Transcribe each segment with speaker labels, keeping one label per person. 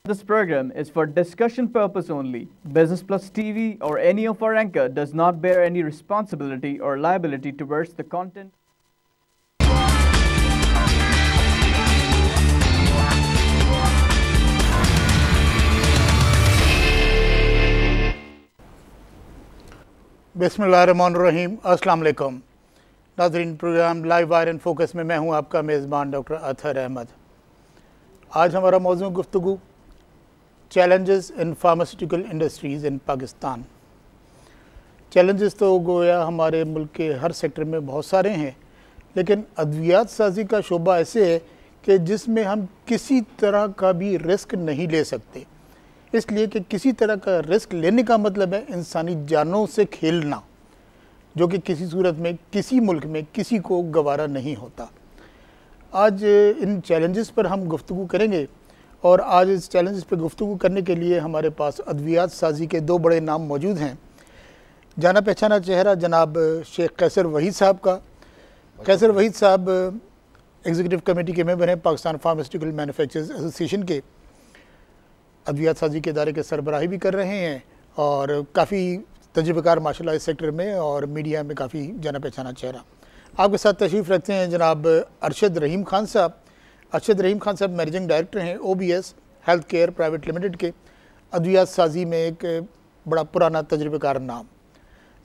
Speaker 1: This program is for discussion purpose only. Business Plus TV or any of our anchor does not bear any responsibility or liability towards the content.
Speaker 2: बिस्मिल्लाहिर्रहमानिर्रहीम, अस्सलाम वालेकुम। नाज़रीन, program live wire in focus में मैं हूं आपका मेज़बान doctor Athar Ahmad. आज हमारा मौज़ू गुफ्तगू challenges in pharmaceutical industries in Pakistan. Challenges तो गोया हमारे मुल्क के हर सेक्टर में बहुत सारे हैं, लेकिन अद्वियात साजी का शोबा ऐसे है कि जिसमें हम किसी तरह का भी रिस्क नहीं ले सकते। इसलिए कि किसी तरह का रिस्क लेने का मतलब है इंसानी जानों से खेलना, जो कि किसी सूरत में किसी मुल्क में किसी को गवारा नहीं होता। आज इन चैलेंजेस पर हम गुफ्तगू करेंगे और आज इस चैलेंजेस पर गुफ्तगू करने के लिए हमारे पास अद्वियात साजी के दो बड़े नाम मौजूद हैं। जाना पहचाना चेहरा जनाब शेख कैसर वहीद साहब का। कैसर वहीद साहब एग्जीक्यूटिव कमेटी के मेंबर हैं पाकिस्तान फार्मास्यूटिकल मैन्युफैक्चरर्स एसोसिएशन के। अद्वियात साजी के इदारे के सरबराही भी कर रहे हैं और काफ़ी तजुर्बेकार माशाल्लाह इस सेक्टर में और मीडिया में काफ़ी जाना पहचाना चेहरा। आपके साथ तशरीफ़ रखते हैं जनाब अरशद रहीम खान साहब। अरशद रहीम खान साहब मैनेजिंग डायरेक्टर हैं OBS health care private limited के। अद्वियात साजी में एक बड़ा पुराना तजुर्बेकार नाम।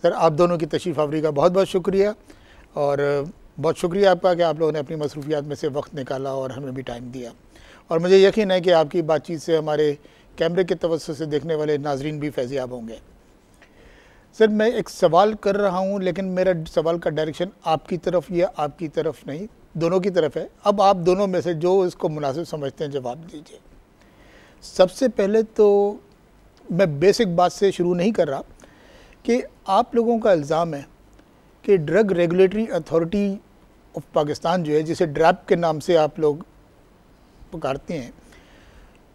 Speaker 2: सर, आप दोनों की तशरीफ़ आवरी का बहुत बहुत शुक्रिया और बहुत शुक्रिया आपका कि आप लोगों ने अपनी मसरूफियात में से वक्त निकाला और हमें भी टाइम दिया। और मुझे यकीन है कि आपकी बातचीत से हमारे कैमरे के तवज्जो से देखने वाले नाजरीन भी फैज़याब होंगे। सर, मैं एक सवाल कर रहा हूं, लेकिन मेरा सवाल का डायरेक्शन आपकी तरफ या आपकी तरफ नहीं, दोनों की तरफ है। अब आप दोनों में से जो इसको मुनासिब समझते हैं जवाब दीजिए। सबसे पहले तो मैं बेसिक बात से शुरू नहीं कर रहा कि आप लोगों का इल्ज़ाम है कि drug regulatory authority of Pakistan जो है, जिसे ड्रैप के नाम से आप लोग पुकारते हैं,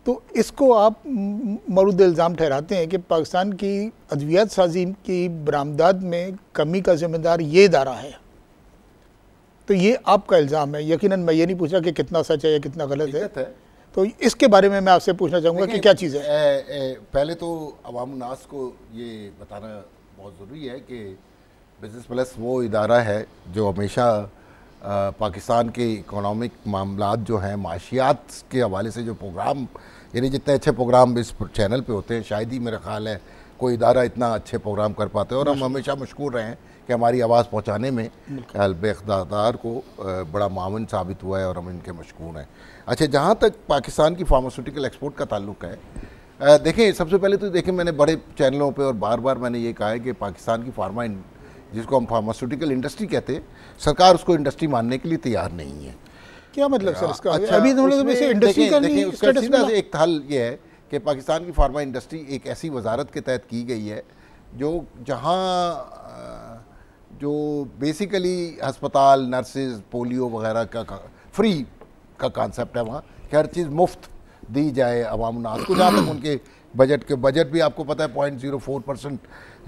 Speaker 2: तो इसको आप मरूद इल्ज़ाम ठहराते हैं कि पाकिस्तान की अद्वियात साजी की बरामदात में कमी का ज़िम्मेदार ये इदारा है। तो ये आपका इल्ज़ाम है। यकीनन मैं ये नहीं पूछा कि कितना सच है या कितना गलत है। तो इसके बारे में मैं आपसे पूछना चाहूँगा कि क्या चीज़ है।
Speaker 3: पहले तो अवाम नास को ये बताना बहुत ज़रूरी है कि बिज़नेस प्लस वो इदारा है जो हमेशा पाकिस्तान के इकोनॉमिक मामलात जो हैं, माशियात के हवाले से जो प्रोग्राम, यानी जितने अच्छे प्रोग्राम इस चैनल पे होते हैं, शायद ही मेरा ख्याल है कोई इदारा इतना अच्छे प्रोग्राम कर पाते हैं। और हम हमेशा मशकूर रहे हैं कि हमारी आवाज़ पहुंचाने में इक़्तिदार को बड़ा मावन साबित हुआ है और हम इनके मशकूर हैं। अच्छा, जहाँ तक पाकिस्तान की फार्मास्यूटिकल एक्सपोर्ट का ताल्लुक है, देखें, सबसे पहले तो देखें, मैंने बड़े चैनलों पर और बार बार मैंने ये कहा है कि पाकिस्तान की फार्मा, जिसको हम फार्मास्यूटिकल इंडस्ट्री कहते हैं, सरकार उसको इंडस्ट्री मानने के लिए तैयार नहीं है।
Speaker 2: क्या मतलब सर इसका?
Speaker 3: अच्छा,
Speaker 2: अभी तो इंडस्ट्री का नहीं,
Speaker 3: उसका सीधा एक हल ये है कि पाकिस्तान की फार्मा इंडस्ट्री एक ऐसी वजारत के तहत की गई है जो जहाँ जो बेसिकली अस्पताल, नर्सेज, पोलियो वगैरह का फ्री का कॉन्सेप्ट है, वहाँ कि हर चीज़ मुफ्त दी जाए अवाम नास को। जहाँ तक उनके बजट भी आपको पता है 0.04%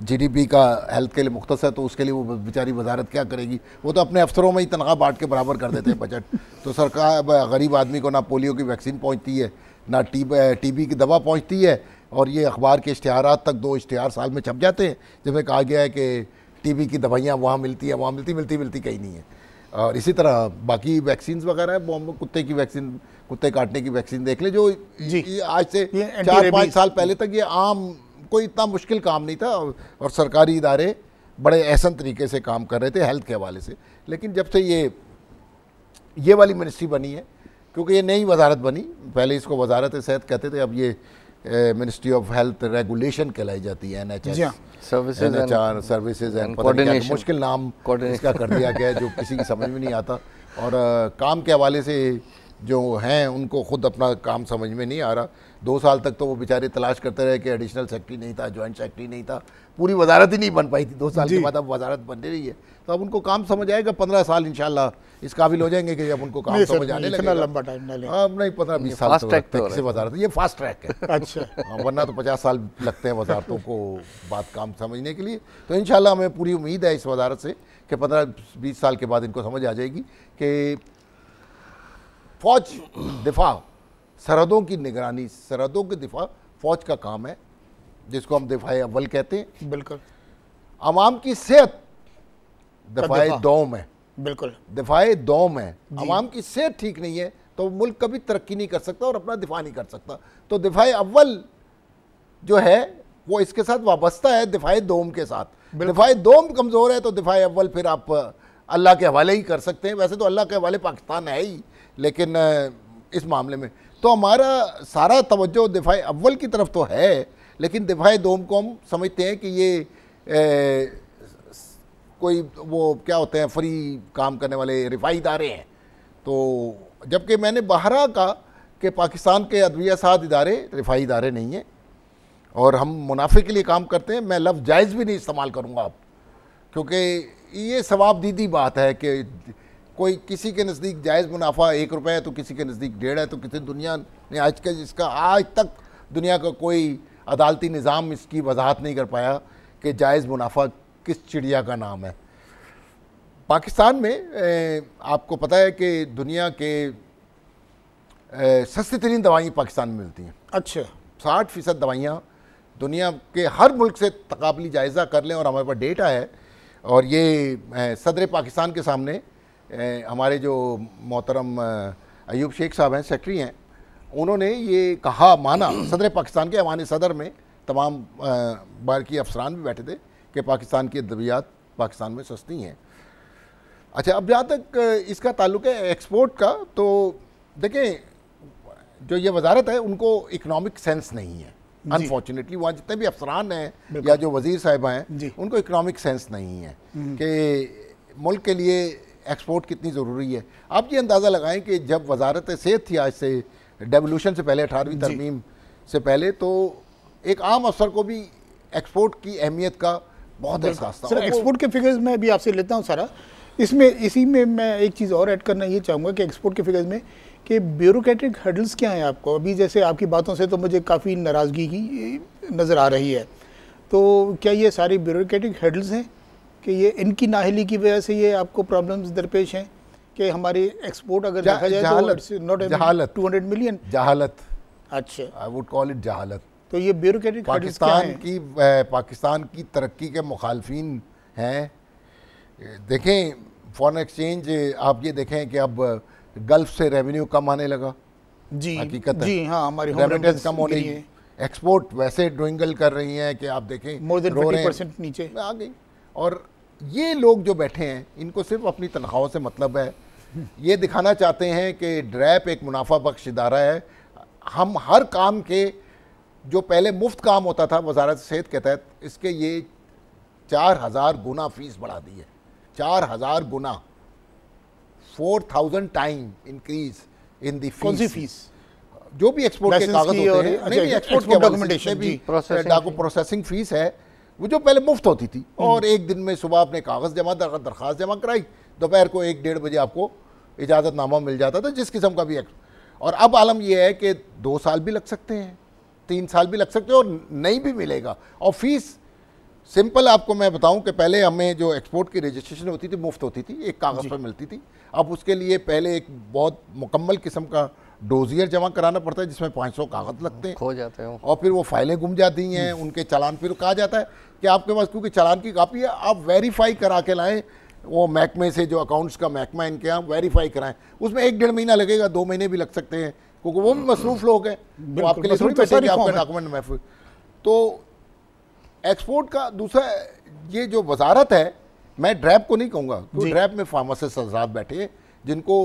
Speaker 3: GDP का हेल्थ के लिए मुख्तस है, तो उसके लिए वो बेचारी वजारत क्या करेगी? वो तो अपने अफसरों में ही तनख्वाह बांट के बराबर कर देते हैं बजट। तो सरकार गरीब आदमी को ना पोलियो की वैक्सीन पहुंचती है, ना TB की दवा पहुंचती है। और ये अखबार के इश्तिहारात तक 2 इश्तिहार साल में छप जाते हैं जिसमें कहा गया है कि TB की दवाइयाँ वहाँ मिलती है, वहाँ मिलती कहीं नहीं है। और इसी तरह बाकी वैक्सीन वगैरह है, कुत्ते की वैक्सीन, कुत्ते काटने की वैक्सीन देख ले, जो आज से 4-5 साल पहले तक ये आम, कोई इतना मुश्किल काम नहीं था और सरकारी इदारे बड़े एहसन तरीके से काम कर रहे थे हेल्थ के हवाले से। लेकिन जब से ये वाली मिनिस्ट्री बनी है, क्योंकि ये नई वजारत बनी, पहले इसको वजारत सेहत कहते थे, अब ये मिनिस्ट्री ऑफ हेल्थ रेगुलेशन कहलाई जाती है, NHS सर्विसेज एंड कोऑर्डिनेशन, मुश्किल नाम इसका कर दिया गया है जो किसी की समझ में नहीं आता। और काम के हवाले से जो हैं उनको खुद अपना काम समझ में नहीं आ रहा। 2 साल तक तो वो बेचारे तलाश करते रहे कि एडिशनल सेक्रेटरी नहीं था, जॉइंट सेक्रेटरी नहीं था, पूरी वजारत ही नहीं बन पाई थी। 2 साल के बाद अब वजारत बन रही है, तो अब उनको काम समझ आएगा। 15 साल इंशाल्लाह इस काबिल हो जाएंगे कि जब उनको काम समझ आने लगेगा।
Speaker 2: लंबा टाइम ना ले,
Speaker 3: अब नहीं 15-20 साल से वजारत, ये फास्ट ट्रैक है।
Speaker 2: अच्छा,
Speaker 3: वरना तो 50 साल लगते हैं वजारतों को बात काम समझने के लिए। तो इंशाल्लाह हमें पूरी उम्मीद है इस वजारत से कि 15-20 साल के बाद इनको समझ आ जाएगी कि फ़ौज दिफा सरहदों की निगरानी, सरहदों के दिफा फौज का काम है, जिसको हम दिफाए अव्वल कहते हैं।
Speaker 2: बिल्कुल।
Speaker 3: अवाम की सेहत दिफाए दौम है।
Speaker 2: बिल्कुल,
Speaker 3: दिफाए दौम है। अवाम की सेहत ठीक नहीं है तो मुल्क कभी तरक्की नहीं कर सकता और अपना दिफा नहीं कर सकता। तो दिफाए अव्वल जो है वो इसके साथ वाबस्ता है दिफाए दोम के साथ। दिफाए दोम कमज़ोर है तो दिफाए अव्वल फिर आप अल्लाह के हवाले ही कर सकते हैं। वैसे तो अल्लाह के हवाले पाकिस्तान है ही, लेकिन इस मामले में तो हमारा सारा तवज्जो दिफाए अव्वल की तरफ तो है, लेकिन दिफाए दोम को हम समझते हैं कि ये कोई वो क्या होते हैं, फ्री काम करने वाले रिफाई इदारे हैं। तो जबकि मैंने बाहरा कहा कि पाकिस्तान के अदविया साथ इदारे रिफाई इदारे नहीं हैं और हम मुनाफे के लिए काम करते हैं। मैं लफ्ज़ जायज़ भी नहीं इस्तेमाल करूँगा अब, क्योंकि ये सवाबदीदी बात है कि कोई किसी के नज़दीक जायज़ मुनाफा 1 रुपये है तो किसी के नज़दीक 1.5 है। तो किसी दुनिया ने आज तक दुनिया का कोई अदालती निज़ाम इसकी वजाहत नहीं कर पाया कि जायज़ मुनाफा किस चिड़िया का नाम है। पाकिस्तान में आपको पता है कि दुनिया के सस्ती तरीन दवाइयाँ पाकिस्तान में मिलती हैं।
Speaker 2: अच्छा,
Speaker 3: 60% दवाइयाँ दुनिया के हर मुल्क से तकाबली जायज़ा कर लें और हमारे पास डेटा है। और ये सदर पाकिस्तान के सामने हमारे जो मोहतरम अयूब शेख साहब हैं, सेक्रेटरी हैं, उन्होंने ये कहा, माना, सदर पाकिस्तान के ऐवान सदर में तमाम बारकी अफसरान भी बैठे थे कि पाकिस्तान की अद्वियात पाकिस्तान में सस्ती हैं। अच्छा, अब जहाँ तक इसका ताल्लुक है एक्सपोर्ट का, तो देखें जो ये वजारत है उनको इकनॉमिक सेंस नहीं है। अनफॉर्चुनेटली वहाँ जितने भी अफसरान हैं या जो वजीर साहिबा हैं उनको इकनॉमिक सेंस नहीं है कि मुल्क के लिए एक्सपोर्ट कितनी ज़रूरी है। आप ये अंदाज़ा लगाएं कि जब वजारत सेहत थी आज से डेवोल्यूशन से पहले, 18वीं तरमीम से पहले, तो एक आम अफसर को भी एक्सपोर्ट की अहमियत का बहुत एहसास था।
Speaker 2: सर, एक्सपोर्ट के फिगर्स मैं भी आपसे लेता हूँ सारा। इसमें इसी में मैं एक चीज़ और ऐड करना ये चाहूँगा कि एक्सपोर्ट के फिगर्स में कि ब्यूरोक्रेटिक हर्डल्स क्या हैं आपको। अभी जैसे आपकी बातों से तो मुझे काफ़ी नाराज़गी की नज़र आ रही है, तो क्या ये सारी ब्यूरोक्रेटिक हर्डल्स हैं कि ये इनकी नाअहली की वजह से ये आपको प्रॉब्लम्स दरपेश हैं कि हमारी एक्सपोर्ट अगर देखा जाए तो नॉट
Speaker 3: जहालत,
Speaker 2: 200 मिलियन
Speaker 3: जहालत।
Speaker 2: अच्छा,
Speaker 3: आई वुड कॉल इट जहालत।
Speaker 2: तो ये ब्यूरोक्रेटिक हर्डल्स क्या हैं?
Speaker 3: पाकिस्तान की तरक्की के मुखालफिन हैं। देखें फॉरेन एक्सचेंज, आप ये देखें कि अब गल्फ से रेवेन्यू कम आने लगा।
Speaker 2: जी,
Speaker 3: हकीकत
Speaker 2: जी हाँ, हमारी
Speaker 3: रेमिटेंस कम हो रही है, एक्सपोर्ट वैसे ड्विंगल कर रही हैं कि आप देखें
Speaker 2: मोर देन 50% नीचे
Speaker 3: आ गई। और ये लोग जो बैठे हैं इनको सिर्फ अपनी तनख्वाहों से मतलब है। ये दिखाना चाहते हैं कि ड्रैप एक मुनाफा बख्श इदारा है। हम हर काम के जो पहले मुफ्त काम होता था वजारत सेहत के तहत, इसके ये 4000 गुना फीस बढ़ा दी है। 4000 गुना, 4000 time increase in the fees.
Speaker 2: कौन सी फीस?
Speaker 3: जो भी एक्सपोर्ट के कागज होते हैं, नहीं एक्सपोर्ट के
Speaker 2: डॉक्यूमेंटेशन
Speaker 3: भी प्रोसेसिंग फीस है, वो जो पहले मुफ्त होती थी। और एक दिन में सुबह आपने कागज जमा, दरखास्त जमा कराई, दोपहर को 1-1:30 बजे आपको इजाज़तनामा मिल जाता था जिस किस्म का भी। और अब आलम यह है कि 2 साल भी लग सकते हैं, 3 साल भी लग सकते हैं और नहीं भी मिलेगा। और फीस सिंपल आपको मैं बताऊं कि पहले हमें जो एक्सपोर्ट की रजिस्ट्रेशन होती थी मुफ्त होती थी, एक कागज़ पर मिलती थी। अब उसके लिए पहले एक बहुत मुकम्मल किस्म का डोजियर जमा कराना पड़ता है जिसमें 500 कागज़ लगते हैं,
Speaker 4: खो जाते हैं
Speaker 3: और फिर वो फाइलें गुम जाती हैं, उनके चालान। फिर कहा जाता है कि आपके पास क्योंकि चालान की कापी है आप वेरीफाई करा के लाएँ, वो महकमे से, जो अकाउंट्स का महकमा है इनके यहाँ, वेरीफाई कराएं। उसमें 1-1.5 महीना लगेगा, 2 महीने भी लग सकते हैं, क्योंकि वो भी मसरूफ़ लोग हैं, वो आपके लिए थोड़ी बैठे कि आपका डॉक्यूमेंट महफूज। तो एक्सपोर्ट का दूसरा ये जो वजारत है, मैं ड्रैप को नहीं कहूँगा, तो ड्रैप में फार्मासिस्ट हज़रात बैठे हैं जिनको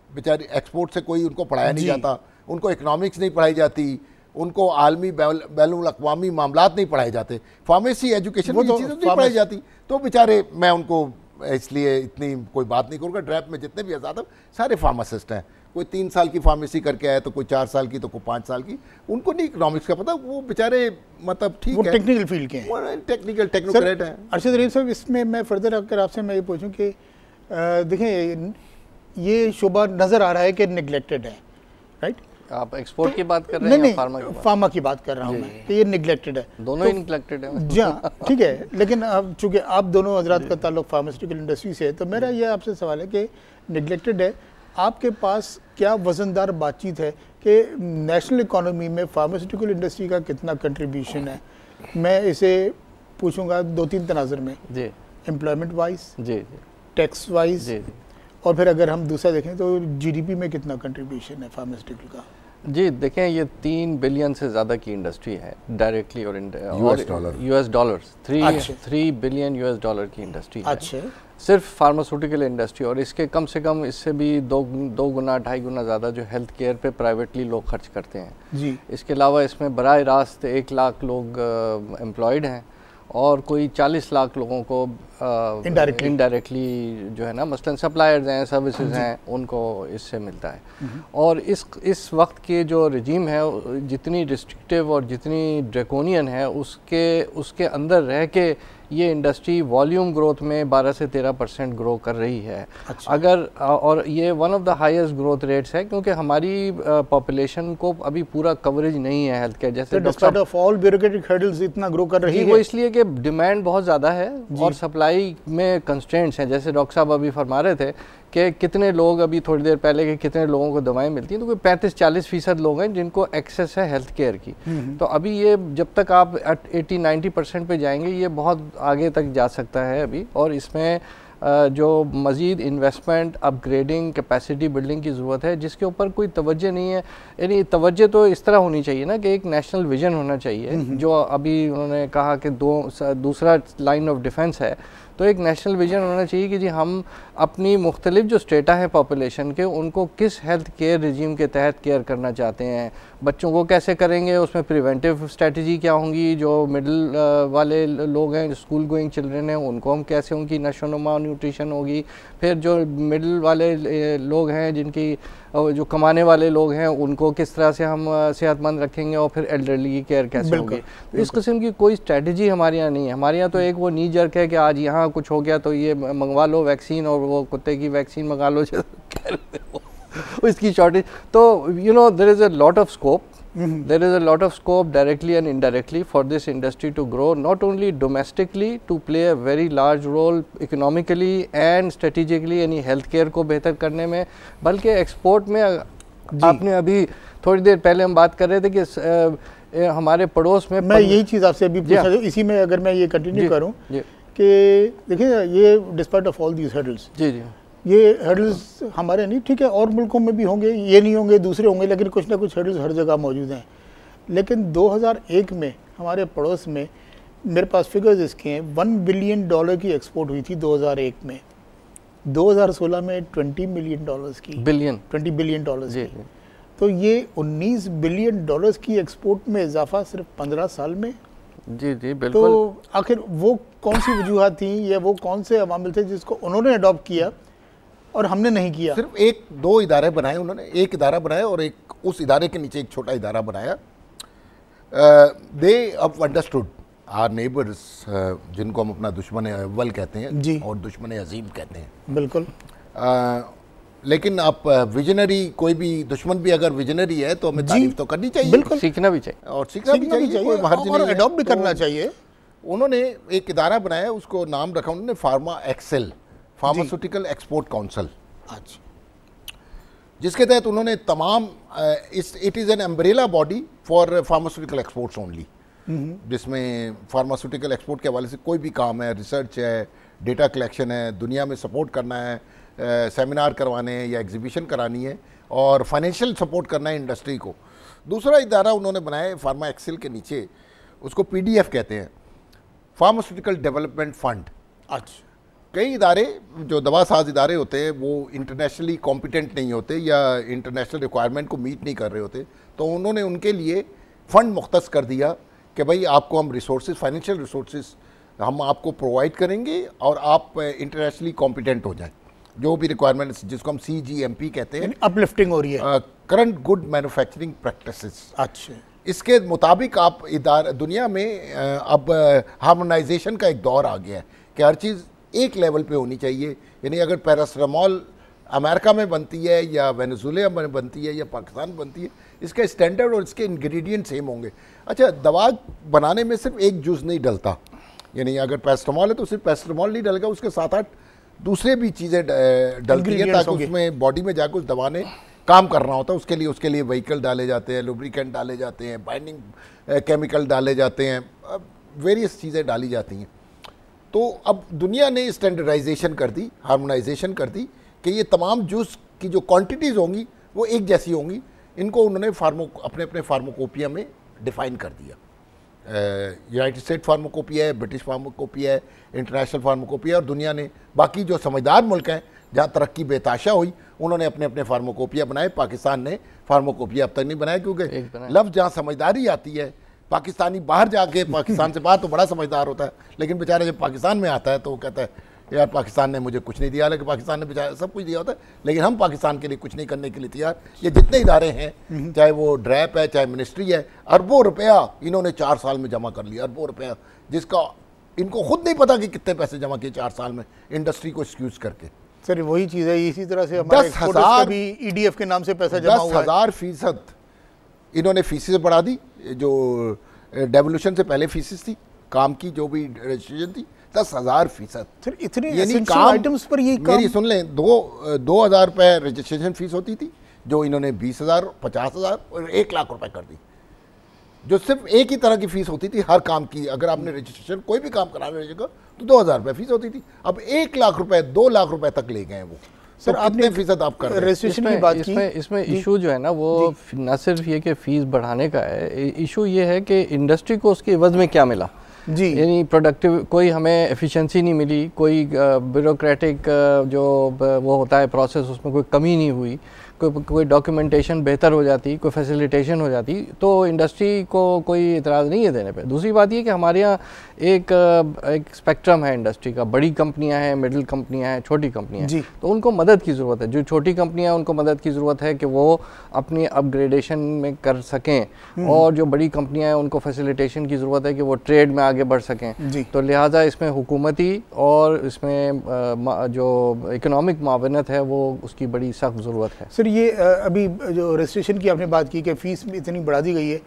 Speaker 3: बेचारे एक्सपोर्ट से कोई उनको पढ़ाया नहीं जाता, उनको इकनॉमिक्स नहीं पढ़ाई जाती, उनको आलमी बैनुल अक़वामी मामलात नहीं पढ़ाए जाते, फार्मेसी एजुकेशन में चीज़ें नहीं पढ़ाई जाती। तो बेचारे, मैं उनको इसलिए इतनी कोई बात नहीं करूँगा। ड्रैप में जितने भी हज़रात सारे फार्मासिस्ट हैं, कोई 3 साल की फार्मेसी करके आए, तो कोई 4 साल की, तो कोई 5 साल की, उनको नहीं इकनॉमिक्स का पता, वो बेचारे मतलब ठीक है,
Speaker 2: टेक्निकल फील्ड के हैं,
Speaker 3: टेक्नोक्रेट हैं।
Speaker 2: अरशद रईस साहब, इसमें मैं फर्दर अगर आपसे मैं ये पूछूं कि देखें ये शोबा नज़र आ रहा है कि निगलेक्टेड है, राइट?
Speaker 4: आप एक्सपोर्ट की बात कर रहे हैं?
Speaker 2: नहीं,
Speaker 4: फार्मा
Speaker 2: की बात कर रहा हूँ मैं कि ये निगलेक्टेड है।
Speaker 4: दोनों ही निगलेक्टेड है।
Speaker 2: जी हाँ, ठीक है, लेकिन अब चूँकि आप दोनों हजरात का ताल्लुक फार्मास्यूटिकल इंडस्ट्री से है, तो मेरा ये आपसे सवाल है कि निगलेक्टेड है, आपके पास क्या वजनदार बातचीत है कि नेशनल इकोनॉमी में फार्मास्यूटिकल इंडस्ट्री का कितना कंट्रीब्यूशन है? मैं इसे पूछूंगा 2-3 तनाज़ुर में
Speaker 4: जी,
Speaker 2: एम्प्लॉयमेंट वाइज,
Speaker 4: जी,
Speaker 2: टैक्स वाइज,
Speaker 4: जी, जी,
Speaker 2: और फिर अगर हम दूसरा देखें तो जीडीपी में कितना कंट्रीब्यूशन है फार्मास्यूटिकल का?
Speaker 4: जी। देखें, ये 3 बिलियन से ज़्यादा की इंडस्ट्री है डायरेक्टली और US dollars. 3 billion US dollar की इंडस्ट्री है
Speaker 2: अच्छा,
Speaker 4: सिर्फ फार्मास्यूटिकल इंडस्ट्री। और इसके कम से कम इससे भी दो गुना 2.5 गुना ज़्यादा जो हेल्थ केयर पे प्राइवेटली लोग खर्च करते हैं
Speaker 2: जी।
Speaker 4: इसके अलावा इसमें बराह रास्त 1 लाख लोग एम्प्लॉयड हैं और कोई 40 लाख लोगों को इनडायरेक्टली जो है ना, मसलन सप्लायर्स हैं, सर्विसेज हैं, उनको इससे मिलता है। और इस वक्त के जो रजीम है जितनी रिस्ट्रिक्टिव और जितनी ड्रैकोनियन है उसके अंदर रह के ये इंडस्ट्री वॉल्यूम ग्रोथ में 12 से 13% ग्रो कर रही है।
Speaker 2: अच्छा।
Speaker 4: अगर और ये one of the highest growth rates है क्योंकि हमारी पॉपुलेशन को अभी पूरा कवरेज नहीं है हेल्थ केयर। जैसे
Speaker 2: despite of all bureaucratic hurdles इतना ग्रो कर रही है
Speaker 4: वो इसलिए कि डिमांड बहुत ज़्यादा है और सप्लाई में कंस्ट्रेंट्स हैं। जैसे डॉक्टर साहब अभी फरमा रहे थे कि कितने लोग अभी थोड़ी देर पहले के कितने लोगों को दवाएं मिलती हैं, तो कोई 35-40% लोग हैं जिनको एक्सेस है हेल्थ केयर की। तो अभी ये जब तक आप 80-90% पे जाएंगे ये बहुत आगे तक जा सकता है अभी। और इसमें जो मज़ीद इन्वेस्टमेंट, अपग्रेडिंग, कैपेसिटी बिल्डिंग की ज़रूरत है जिसके ऊपर कोई तवज्जो नहीं है। यानी तवज्जो तो इस तरह होनी चाहिए ना कि एक नेशनल विजन होना चाहिए, जो अभी उन्होंने कहा कि दूसरा लाइन ऑफ डिफेंस है, तो एक नेशनल विजन होना चाहिए कि जी हम अपनी मुख्तलिफ जो स्टेटा है पॉपुलेशन के उनको किस हेल्थ केयर रिजीम के तहत केयर करना चाहते हैं, बच्चों को कैसे करेंगे, उसमें प्रिवेंटिव स्ट्रेटजी क्या होंगी, जो मिडिल वाले लोग हैं, स्कूल गोइंग चिल्ड्रन हैं, उनको हम कैसे उनकी नशोनुमा न्यूट्रिशन होगी, फिर जो मिडिल वाले लोग हैं जिनकी जो कमाने वाले लोग हैं उनको किस तरह से हम सेहतमंद रखेंगे, और फिर एल्डरली की केयर कैसे होगी। तो इस किस्म की कोई स्ट्रेटजी हमारे यहाँ नहीं है। हमारे यहाँ तो एक वो नी जर्क है कि आज यहाँ कुछ हो गया तो ये मंगवा लो वैक्सीन, और वो कुत्ते की वैक्सीन मंगा लो इसकी शॉर्टेज। तो you know there is a lot of scope, there is a lot of scope directly and indirectly for this industry to grow, not only domestically to play a very large role economically and strategically यानी health care को बेहतर करने में, बल्कि export में। आपने अभी थोड़ी देर पहले हम बात कर रहे थे कि हमारे पड़ोस में,
Speaker 2: मैं यही चीज़ आपसे अभी पूछा, इसी में अगर मैं ये कंटिन्यू करूँ कि देखिए ये despite of all these hurdles, जी जी ये हर्डल्स हमारे नहीं, ठीक है, और मुल्कों में भी होंगे, ये नहीं होंगे, दूसरे होंगे, लेकिन कुछ ना कुछ हर्डल्स हर जगह मौजूद हैं। लेकिन 2001 में हमारे पड़ोस में, मेरे पास फिगर्स इसके हैं, $1 बिलियन की एक्सपोर्ट हुई थी 2001 में। 2016 में $20 मिलियन की, $20 बिलियन की। तो ये $19 बिलियन की एक्सपोर्ट में इजाफा सिर्फ 15 साल में।
Speaker 4: जी जी बिल्कुल।
Speaker 2: तो आखिर वो कौन सी वजूहत थी या वो कौन से अवामिल थे जिसको उन्होंने अडॉप्ट किया और हमने नहीं किया?
Speaker 3: सिर्फ 1-2 इदारे बनाए उन्होंने, एक इदारा बनाया और एक उस इदारे के नीचे एक छोटा इदारा बनाया। दे अब अंडरस्टूड आवर नेबर्स, जिनको हम अपना दुश्मन अव्वल कहते हैं जी, और दुश्मन अजीम कहते हैं।
Speaker 2: बिल्कुल।
Speaker 3: लेकिन आप विजनरी, कोई भी दुश्मन भी अगर विजनरी है तो हमें तारीफ तो करनी चाहिए,
Speaker 2: बिल्कुल,
Speaker 4: सीखना भी चाहिए
Speaker 3: और सीखना भी चाहिए,
Speaker 2: और अडॉप्ट भी करना चाहिए।
Speaker 3: उन्होंने एक इदारा बनाया, उसको नाम रखा उन्होंने pharma excel, pharmaceutical export council, जिसके तहत उन्होंने तमाम it is an umbrella body for pharmaceutical exports only, जिसमें फार्मास्यूटिकल एक्सपोर्ट के हवाले से कोई भी काम है, रिसर्च है, डेटा कलेक्शन है, दुनिया में सपोर्ट करना है, सेमिनार करवाने हैं या एग्जीबिशन करानी है, और फाइनेंशियल सपोर्ट करना है इंडस्ट्री को। दूसरा इदारा उन्होंने बनाया है फार्मा एक्सेल के नीचे, उसको PDF कहते हैं, फार्मास्यूटिकल डेवलपमेंट फंड।
Speaker 2: अच्छा।
Speaker 3: कई इदारे जो दवासाज इदारे होते हैं वो इंटरनेशनली कॉम्पिटेंट नहीं होते या इंटरनेशनल रिक्वायरमेंट को मीट नहीं कर रहे होते, तो उन्होंने उनके लिए फ़ंड मुख्तस कर दिया कि भाई आपको हम रिसोर्सेज, फाइनेंशियल रिसोर्सेज हम आपको प्रोवाइड करेंगे और आप इंटरनेशनली कॉम्पिटेंट हो जाएं, जो भी रिक्वायरमेंट, जिसको हम CGMP कहते हैं,
Speaker 2: अपलिफ्टिंग हो रही है,
Speaker 3: करंट गुड मैन्युफैक्चरिंग प्रैक्टिसेस।
Speaker 2: अच्छा।
Speaker 3: इसके मुताबिक आप दुनिया में अब हार्मोनाइजेशन का एक दौर आ गया है कि हर चीज़ एक लेवल पे होनी चाहिए। यानी अगर पैरासिटामोल अमेरिका में बनती है या वेनेजुएला में बनती है या पाकिस्तान में बनती है, इसका स्टैंडर्ड और इसके इंग्रेडिएंट सेम होंगे। अच्छा, दवा बनाने में सिर्फ एक जुज़ नहीं डलता, यानी अगर पैरासिटामोल है तो सिर्फ पैरासिटामोल नहीं डलेगा, उसके 7-8 दूसरे भी चीज़ें डलती हैं ताकि उसमें बॉडी में जाकर उस दवा ने काम करना होता है। उसके लिए व्हीकल डाले जाते हैं, लुब्रिकेंट डाले जाते हैं, बाइंडिंग केमिकल डाले जाते हैं, वेरियस चीज़ें डाली जाती हैं। तो अब दुनिया ने स्टैंडर्डाइजेशन कर दी, हार्मोनाइजेशन कर दी कि ये तमाम जूस की जो क्वांटिटीज़ होंगी वो एक जैसी होंगी। इनको उन्होंने अपने अपने फार्माकोपिया में डिफ़ाइन कर दिया। यूनाइटेड स्टेट फार्माकोपिया है, ब्रिटिश फार्माकोपिया है, इंटरनेशनल फार्माकोपिया, और दुनिया ने बाकी जो समझदार मुल्क हैं जहाँ तरक्की बेताशा हुई उन्होंने अपने अपने फार्माकोपिया बनाए। पाकिस्तान ने फार्माकोपिया अब तक नहीं बनाया, क्योंकि लफ्ज़ जहाँ समझदारी आती है, पाकिस्तानी बाहर जाके पाकिस्तान से बाहर तो बड़ा समझदार होता है, लेकिन बेचारा जब पाकिस्तान में आता है तो वो कहता है यार पाकिस्तान ने मुझे कुछ नहीं दिया, लेकिन पाकिस्तान ने बेचारा सब कुछ दिया होता है, लेकिन हम पाकिस्तान के लिए कुछ नहीं करने के लिए तैयार। ये जितने इदारे हैं, चाहे वो ड्रैप है, चाहे मिनिस्ट्री है, अरबों रुपया इन्होंने 4 साल में जमा कर लिया, अरबों रुपया, जिसका इनको खुद नहीं पता कि कितने पैसे जमा किए 4 साल में इंडस्ट्री को एक्सक्यूज करके।
Speaker 2: सर वही चीज़ है, इसी तरह से हमारे
Speaker 3: 10,000
Speaker 2: भी EDF के नाम से पैसा जमा हुआ है।
Speaker 3: 10,000% इन्होंने फीसेस बढ़ा दी, जो डेवोल्यूशन से पहले फीसेस थी काम की, जो भी रजिस्ट्रेशन थी 10,000%।
Speaker 2: सर इतने
Speaker 3: एसेंशियल
Speaker 2: आइटम्स पर ये
Speaker 3: मेरी सुन लें, 2,000 रुपये रजिस्ट्रेशन फीस होती थी, जो इन्होंने 20,000, 50,000 और 1 लाख रुपए कर दी, जो सिर्फ एक ही तरह की फीस होती थी हर काम की। अगर आपने रजिस्ट्रेशन कोई भी काम कराने जगह तो 2,000 रुपये फीस होती थी, अब 1 लाख रुपए, 2 लाख रुपए तक ले गए हैं वो।
Speaker 2: सर
Speaker 3: तो
Speaker 2: आपने
Speaker 3: फीसद आप कर रहे हैं
Speaker 2: रजिस्ट्रेशन की बात की,
Speaker 4: इसमें इशू जो है ना वो न सिर्फ ये कि फीस बढ़ाने का है, इशू ये है कि इंडस्ट्री को उसके एवज में क्या मिला
Speaker 2: जी,
Speaker 4: यानी प्रोडक्टिव कोई हमें एफिशिएंसी नहीं मिली, कोई ब्यूरोक्रेटिक जो वो होता है प्रोसेस उसमें कोई कमी नहीं हुई, कोई डॉक्यूमेंटेशन बेहतर हो जाती, कोई फैसिलिटेशन हो जाती, तो इंडस्ट्री को कोई इतराज़ नहीं है देने पे। दूसरी बात ये कि हमारे यहाँ एक स्पेक्ट्रम है इंडस्ट्री का, बड़ी कंपनियां हैं, मिडिल कंपनियां हैं, छोटी कंपनियां हैं, तो उनको मदद की ज़रूरत है। जो छोटी कंपनियां हैं उनको मदद की ज़रूरत है कि वो अपनी अपग्रेडेशन में कर सकें, और जो बड़ी कंपनियां हैं उनको फैसिलिटेशन की ज़रूरत है कि वो ट्रेड में आगे बढ़ सकें। तो लिहाजा इसमें हुकूमती और इसमें जो इकोनॉमिक मावनत है वो उसकी बड़ी सख्त ज़रूरत है।
Speaker 2: सर ये अभी जो रजिस्ट्रेशन की आपने बात की कि फ़ीस इतनी बढ़ा दी गई है,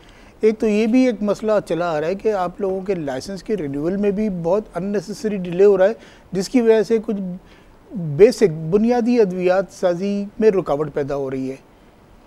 Speaker 2: एक तो ये भी एक मसला चला आ रहा है कि आप लोगों के लाइसेंस के रिन्यूअल में भी बहुत अननेसेसरी डिले हो रहा है, जिसकी वजह से कुछ बेसिक बुनियादी अद्वियात साजी में रुकावट पैदा हो रही है।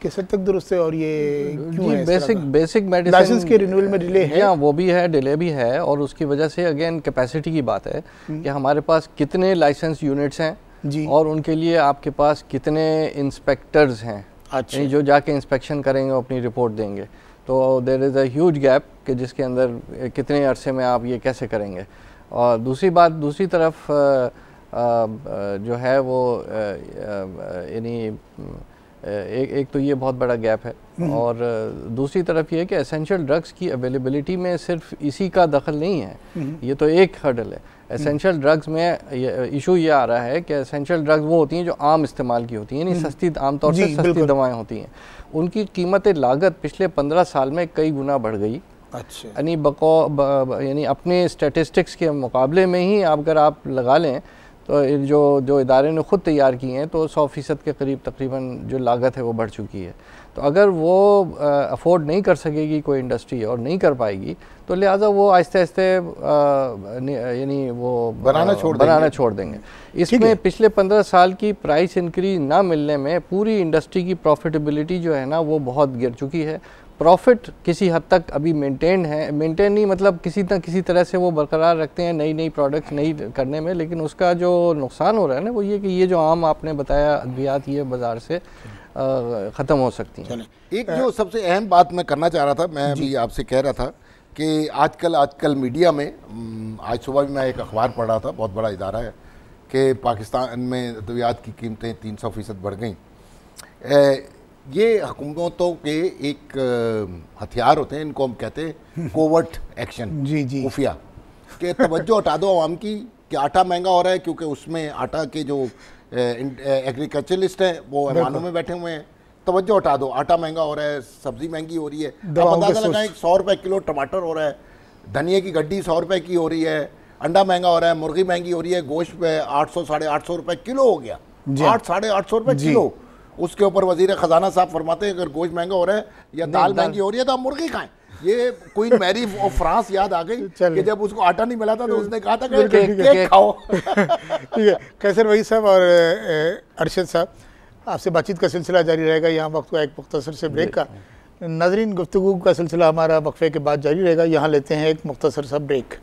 Speaker 2: किस हद तक दुरुस्त है और ये क्यों है?
Speaker 4: बेसिक मेडिसिन
Speaker 2: लाइसेंस के रिन्यूअल में डिले है,
Speaker 4: वो भी है, डिले भी है, और उसकी वजह से अगेन कैपेसिटी की बात है कि हमारे पास कितने लाइसेंस यूनिट्स हैं
Speaker 2: जी, और
Speaker 4: उनके लिए आपके पास कितने इंस्पेक्टर्स हैं,
Speaker 2: अच्छा,
Speaker 4: जो जाके इंस्पेक्शन करेंगे अपनी रिपोर्ट देंगे। तो there is a huge gap कि जिसके अंदर कितने अरसे में आप ये कैसे करेंगे। और दूसरी तरफ जो है वो यानी एक तो ये बहुत बड़ा गैप है, और दूसरी तरफ ये है कि एसेंशियल ड्रग्स की अवेलेबिलिटी में सिर्फ इसी का दखल नहीं है, ये तो एक हर्डल है। एसेंशियल ड्रग्स में इशू ये आ रहा है कि एसेंशियल ड्रग्स वो होती हैं जो आम इस्तेमाल की होती हैं, यानी सस्ती, आमतौर से सस्ती दवाएं होती हैं, उनकी कीमत लागत पिछले 15 साल में कई गुना बढ़ गई।
Speaker 2: अच्छा,
Speaker 4: यानी अपने स्टैटिस्टिक्स के मुकाबले में ही अगर आप लगा लें तो जो इदारे ने ख़ुद तैयार किए हैं तो 100% के करीब तकरीबन जो लागत है वो बढ़ चुकी है। तो अगर वो अफोर्ड नहीं कर सकेगी कोई इंडस्ट्री और नहीं कर पाएगी, तो लिहाजा वो आहिस्ते आहिस्ते यानी वो बनाना छोड़ देंगे। इसमें पिछले 15 साल की प्राइस इंक्रीज ना मिलने में पूरी इंडस्ट्री की प्रॉफिटेबिलिटी जो है ना वो बहुत गिर चुकी है। प्रॉफिट किसी हद तक अभी मेंटेन नहीं, मतलब किसी तरह से वो बरकरार रखते हैं नई प्रोडक्ट्स नहीं करने में, लेकिन उसका जो नुकसान हो रहा है ना वो ये कि ये जो आम आपने बताया अद्वियात ये बाज़ार से ख़त्म हो सकती हैं।
Speaker 3: एक जो सबसे अहम बात मैं करना चाह रहा था, मैं अभी आपसे कह रहा था कि आजकल मीडिया में, आज सुबह भी मैं एक अखबार पढ़ रहा था, बहुत बड़ा इदारा है, कि पाकिस्तान में अद्वियात की कीमतें 300% बढ़ गई। ये हुकूमतों के एक हथियार होते हैं, इनको हम कहते हैं कोवर्ट एक्शन,
Speaker 2: जी
Speaker 3: खुफिया, कि तवज्जो हटा दो आवाम की कि आटा महंगा हो रहा है, क्योंकि उसमें आटा के जो एग्रीकल्चरलिस्ट हैं वो ऐवानों में बैठे हुए हैं, तवज्जो हटा दो, आटा महंगा हो रहा है, सब्ज़ी महंगी हो रही है। अब अंदाज़ा लगाएं 100 रुपये किलो टमाटर हो रहा है, धनिए की गड्डी 100 रुपये की हो रही है, अंडा महंगा हो रहा है, मुर्गी महंगी हो रही है, गोश्त पे 800 साढ़े 800 रुपये किलो हो गया, 800 साढ़े 800 रुपये किलो। उसके ऊपर वजीर ख़जाना साहब फरमाते हैं अगर गोश्त महंगा हो रहा है या दाल महंगी हो रही है तो आप मुर्गी खाएं। ये क्वीन मैरी ऑफ फ्रांस याद आ गई कि जब उसको आटा नहीं मिला था तो उसने कहा था कि केक खाओ।
Speaker 2: ठीक है, कैसर वहीद साहब और अरशद साहब, आपसे बातचीत का सिलसिला जारी रहेगा। यहाँ वक्त को एक मुख्तसर से ब्रेक का। नाज़रीन, गुफ्तगू का सिलसिला हमारा वक्फे के बाद जारी रहेगा। यहाँ लेते हैं एक मुख्तसर सा ब्रेक।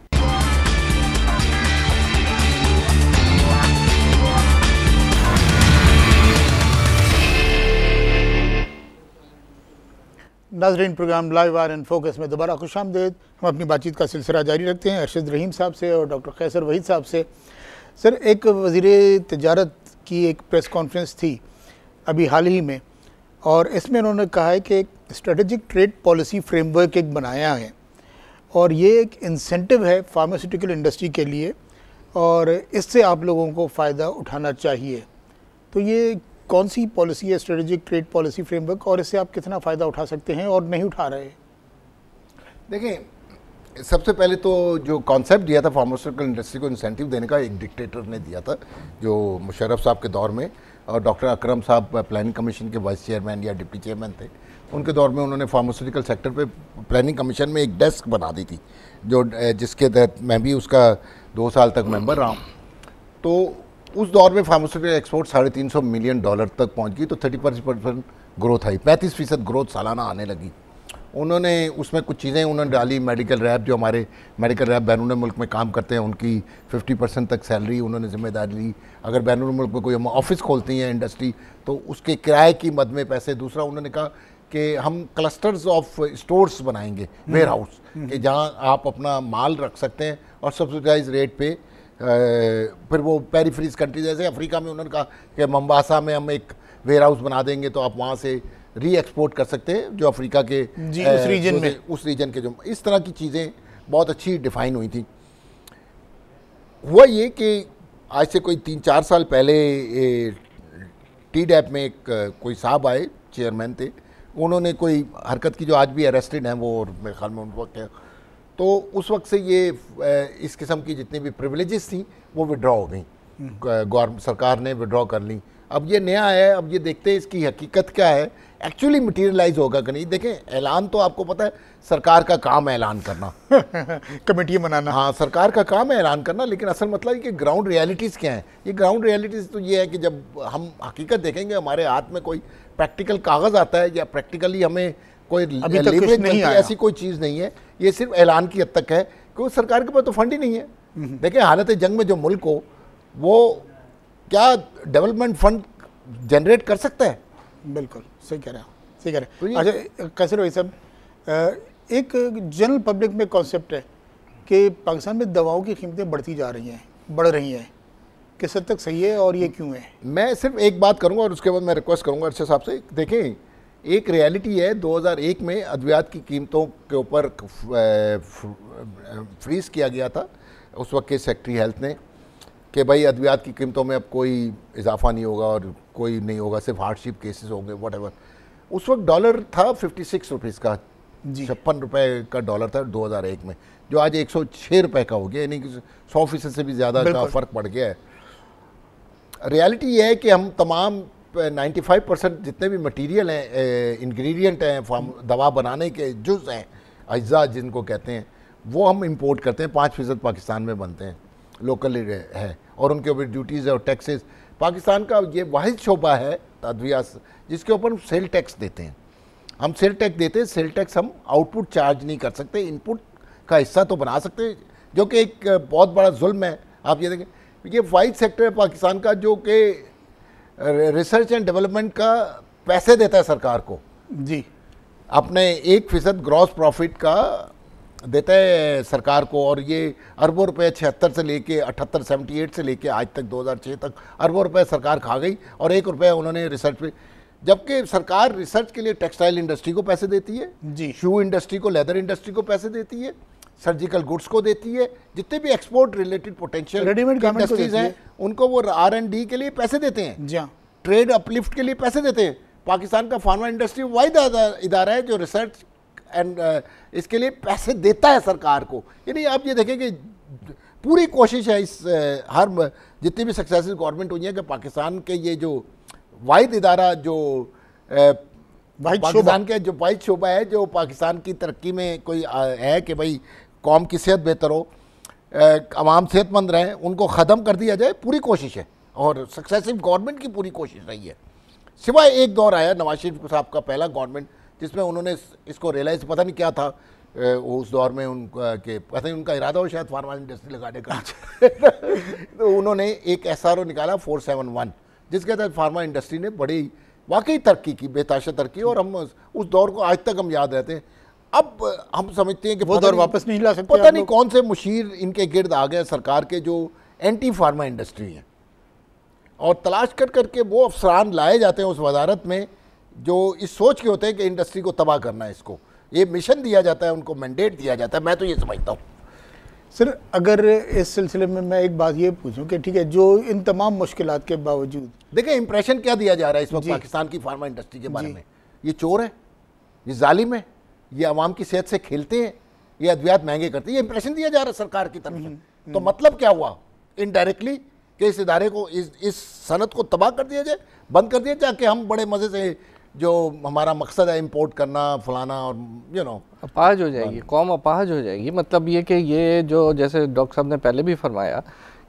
Speaker 2: नाज़रीन, प्रोग्राम लाइव आर एंड फोकस में दोबारा खुशामदीद। हम अपनी बातचीत का सिलसिला जारी रखते हैं अरशद रहीम साहब से और डॉक्टर कैसर वहीद साहब से। सर, एक वज़ीर तिजारत की एक प्रेस कॉन्फ्रेंस थी अभी हाल ही में, और इसमें उन्होंने कहा है कि एक स्ट्रेटेजिक ट्रेड पॉलिसी फ्रेमवर्क एक बनाया है और ये एक इंसेंटिव है फार्मास्यूटिकल इंडस्ट्री के लिए और इससे आप लोगों को फ़ायदा उठाना चाहिए। तो ये कौन सी पॉलिसी है स्ट्रेटेजिक ट्रेड पॉलिसी फ्रेमवर्क, और इससे आप कितना फ़ायदा उठा सकते हैं और नहीं उठा रहे?
Speaker 3: देखिए, सबसे पहले तो जो कॉन्सेप्ट दिया था फार्मास्यूटिकल इंडस्ट्री को इंसेंटिव देने का, एक डिक्टेटर ने दिया था जो मुशर्रफ साहब के दौर में, और डॉक्टर अकरम साहब प्लानिंग कमीशन के वाइस चेयरमैन या डिप्टी चेयरमैन थे, उनके दौर में उन्होंने फार्मास्यूटिकल सेक्टर पे प्लानिंग कमीशन में एक डेस्क बना दी थी, जो जिसके तहत मैं भी उसका 2 साल तक मेंबर रहा हूँ। तो उस दौर में फार्मास्यूटिकल एक्सपोर्ट $350 मिलियन तक पहुँच गई, तो 30% ग्रोथ आई, 35% ग्रोथ सालाना आने लगी। उन्होंने उसमें कुछ चीज़ें उन्होंने डाली, मेडिकल रैप, जो हमारे मेडिकल रैप बैरून मुल्क में काम करते हैं उनकी 50% तक सैलरी उन्होंने जिम्मेदारी ली। अगर बैरून मुल्क में कोई हम ऑफिस खोलती हैं इंडस्ट्री तो उसके किराए की मद में पैसे। दूसरा उन्होंने कहा कि हम क्लस्टर्स ऑफ स्टोर्स बनाएंगे, वेयर हाउस, कि जहाँ आप अपना माल रख सकते हैं और सब्सिडाइज रेट पे। फिर वो पेरीफ्रीज कंट्री जैसे अफ्रीका में उन्होंने कहा कि मोम्बासा में हम एक वेयर हाउस बना देंगे तो आप वहाँ से री एक्सपोर्ट कर सकते हैं जो अफ्रीका के
Speaker 2: उस रीजन में,
Speaker 3: उस रीजन के, जो इस तरह की चीज़ें बहुत अच्छी डिफाइन हुई थी। हुआ ये कि आज से कोई 3-4 साल पहले TDAP में एक कोई साहब आए, चेयरमैन थे, उन्होंने कोई हरकत की जो आज भी अरेस्टेड हैं वो, और मेरे ख्याल में उन वक्त है। तो उस वक्त से ये इस किस्म की जितनी भी प्रिविलेजेस थी वो विड्रॉ हो गई, गवर्नमेंट सरकार ने विड्रॉ कर ली। अब ये नया है, अब ये देखते हैं इसकी हकीकत क्या है, एक्चुअली मटीरियलाइज होगा कि नहीं। देखें, ऐलान तो आपको पता है सरकार का काम है ऐलान करना
Speaker 2: कमेटी बनाना,
Speaker 3: हाँ सरकार का काम है ऐलान करना, लेकिन असल मतलब कि ग्राउंड रियलिटीज़ क्या हैं। ये ग्राउंड रियलिटीज़ तो ये है कि जब हम हकीकत देखेंगे, हमारे हाथ में कोई प्रैक्टिकल कागज़ आता है या प्रैक्टिकली हमें कोई लेवरेज नहीं है, ऐसी कोई चीज़ नहीं है। ये सिर्फ ऐलान की हद तक है, क्योंकि सरकार के पास तो फंड ही नहीं है। देखें, हालत जंग में जो मुल्क हो वो क्या डेवलपमेंट फंड जनरेट कर सकता है?
Speaker 2: बिल्कुल सही कह रहे हैं, सही कह रहे हैं। अच्छा, कैसे भाई साहब, एक जनरल पब्लिक में कॉन्सेप्ट है कि पाकिस्तान में दवाओं की कीमतें बढ़ती जा रही हैं, बढ़ रही हैं, किस हद तक सही है और ये क्यों है?
Speaker 3: मैं सिर्फ एक बात करूंगा और उसके बाद मैं रिक्वेस्ट करूंगा अर्शद साहब से। देखें, एक रियलिटी है, 2001 में अद्वियात की कीमतों के ऊपर फ्रीज किया गया था उस वक्त के सेक्रेटरी हेल्थ ने, कि भाई अद्वियात की कीमतों में अब कोई इजाफा नहीं होगा और कोई नहीं होगा, सिर्फ हार्डशिप केसेस होंगे, व्हाटएवर। उस वक्त डॉलर था 56 रुपीज़ का, 56 रुपये का डॉलर था 2001 में, जो आज 106 रुपये का हो गया, यानी कि 100% से भी ज़्यादा का फ़र्क पड़ गया है। रियलिटी ये है कि हम तमाम 95% जितने भी मटीरियल हैं, इंग्रेडिएंट हैं, दवा बनाने के जुज़ हैं, अज्जा जिनको कहते हैं, वो हम इंपोर्ट करते हैं। 5% पाकिस्तान में बनते हैं, लोकल है, और उनके ऊपर ड्यूटीज़ और टैक्सेस। पाकिस्तान का ये वाहिद शोबा है अद्वियात जिसके ऊपर हम सेल टैक्स देते हैं। हम सेल टैक्स देते हैं, सेल टैक्स हम आउटपुट चार्ज नहीं कर सकते, इनपुट का हिस्सा तो बना सकते हैं, जो कि एक बहुत बड़ा जुल्म है। आप ये देखें, ये वाइड सेक्टर है पाकिस्तान का जो कि रिसर्च एंड डेवलपमेंट का पैसे देता है सरकार को
Speaker 2: जी,
Speaker 3: अपने 1% ग्रॉस प्रॉफिट का देता है सरकार को, और ये अरबों रुपए 76 से लेके 78, 78 से लेके आज तक 2006 तक अरबों रुपए सरकार खा गई, और 1 रुपया उन्होंने रिसर्च पे, जबकि सरकार रिसर्च के लिए टेक्सटाइल इंडस्ट्री को पैसे देती है
Speaker 2: जी,
Speaker 3: शू इंडस्ट्री को, लेदर इंडस्ट्री को पैसे देती है, सर्जिकल गुड्स को देती है, जितने भी export related potential
Speaker 2: readymade
Speaker 3: industries हैं उनको वो R&D के लिए पैसे देते हैं,
Speaker 2: जी,
Speaker 3: ट्रेड अपलिफ्ट के लिए पैसे देते हैं। पाकिस्तान का फार्मा इंडस्ट्री वाहिद इदारा है जो रिसर्च एंड इसके लिए पैसे देता है सरकार को। यानी आप ये देखें कि पूरी कोशिश है इस हर जितनी भी सक्सेसफुल गवर्नमेंट हुई है कि पाकिस्तान के ये जो वाहिद इदारा जो पाकिस्तान के जो वाहिद शोबा है जो पाकिस्तान की तरक्की में कोई है कि भाई कौम की सेहत बेहतर हो, अवाम सेहतमंद रहें, उनको ख़त्म कर दिया जाए, पूरी कोशिश है और सक्सेसिव गवर्नमेंट की पूरी कोशिश रही है। सिवाय एक दौर आया नवाज शरीफ साहब का पहला गवर्नमेंट जिसमें उन्होंने इसको रियलाइज़, पता नहीं क्या था उस दौर में उनका कि पता नहीं उनका इरादा हो शायद फार्मा इंडस्ट्री लगाने का तो उन्होंने एक SRO निकाला 471 जिसके तहत फार्मा इंडस्ट्री ने बड़ी वाकई तरक्की की, बेताशा तरक्की, और हम उस दौर को आज तक हम याद रहते हैं। अब हम समझते हैं कि
Speaker 2: वो दौर वापस नहीं ला सकते,
Speaker 3: पता नहीं कौन से मुशीर इनके गिर्द आ गए सरकार के जो एंटी फार्मा इंडस्ट्री हैं, और तलाश कर करके वो अफसरान लाए जाते हैं उस वजारत में जो इस सोच के होते हैं कि इंडस्ट्री को तबाह करना है। इसको ये मिशन दिया जाता है, उनको मैंडेट दिया जाता है। मैं तो ये समझता हूँ
Speaker 2: सर, अगर इस सिलसिले में मैं एक बात ये पूछूं कि ठीक है, जो इन तमाम मुश्किलात के बावजूद
Speaker 3: देखें इंप्रेशन क्या दिया जा रहा है इस वक्त पाकिस्तान की फार्मा इंडस्ट्री के बारे में, ये चोर है, ये जालिम है, ये आवाम की सेहत से खेलते हैं, ये अद्वियात महंगे करते हैं, ये इंप्रेशन दिया जा रहा है सरकार की तरफ से। तो मतलब क्या हुआ इनडायरेक्टली कि इस इदारे को, इस सनत को तबाह कर दिया जाए, बंद कर दिया जाए, कि हम बड़े मज़े से जो हमारा मकसद है इंपोर्ट करना फलाना, और
Speaker 4: अपाहज हो जाएगी, कौम अपाहज हो जाएगी। मतलब ये कि ये जो जैसे डॉक्टर साहब ने पहले भी फरमाया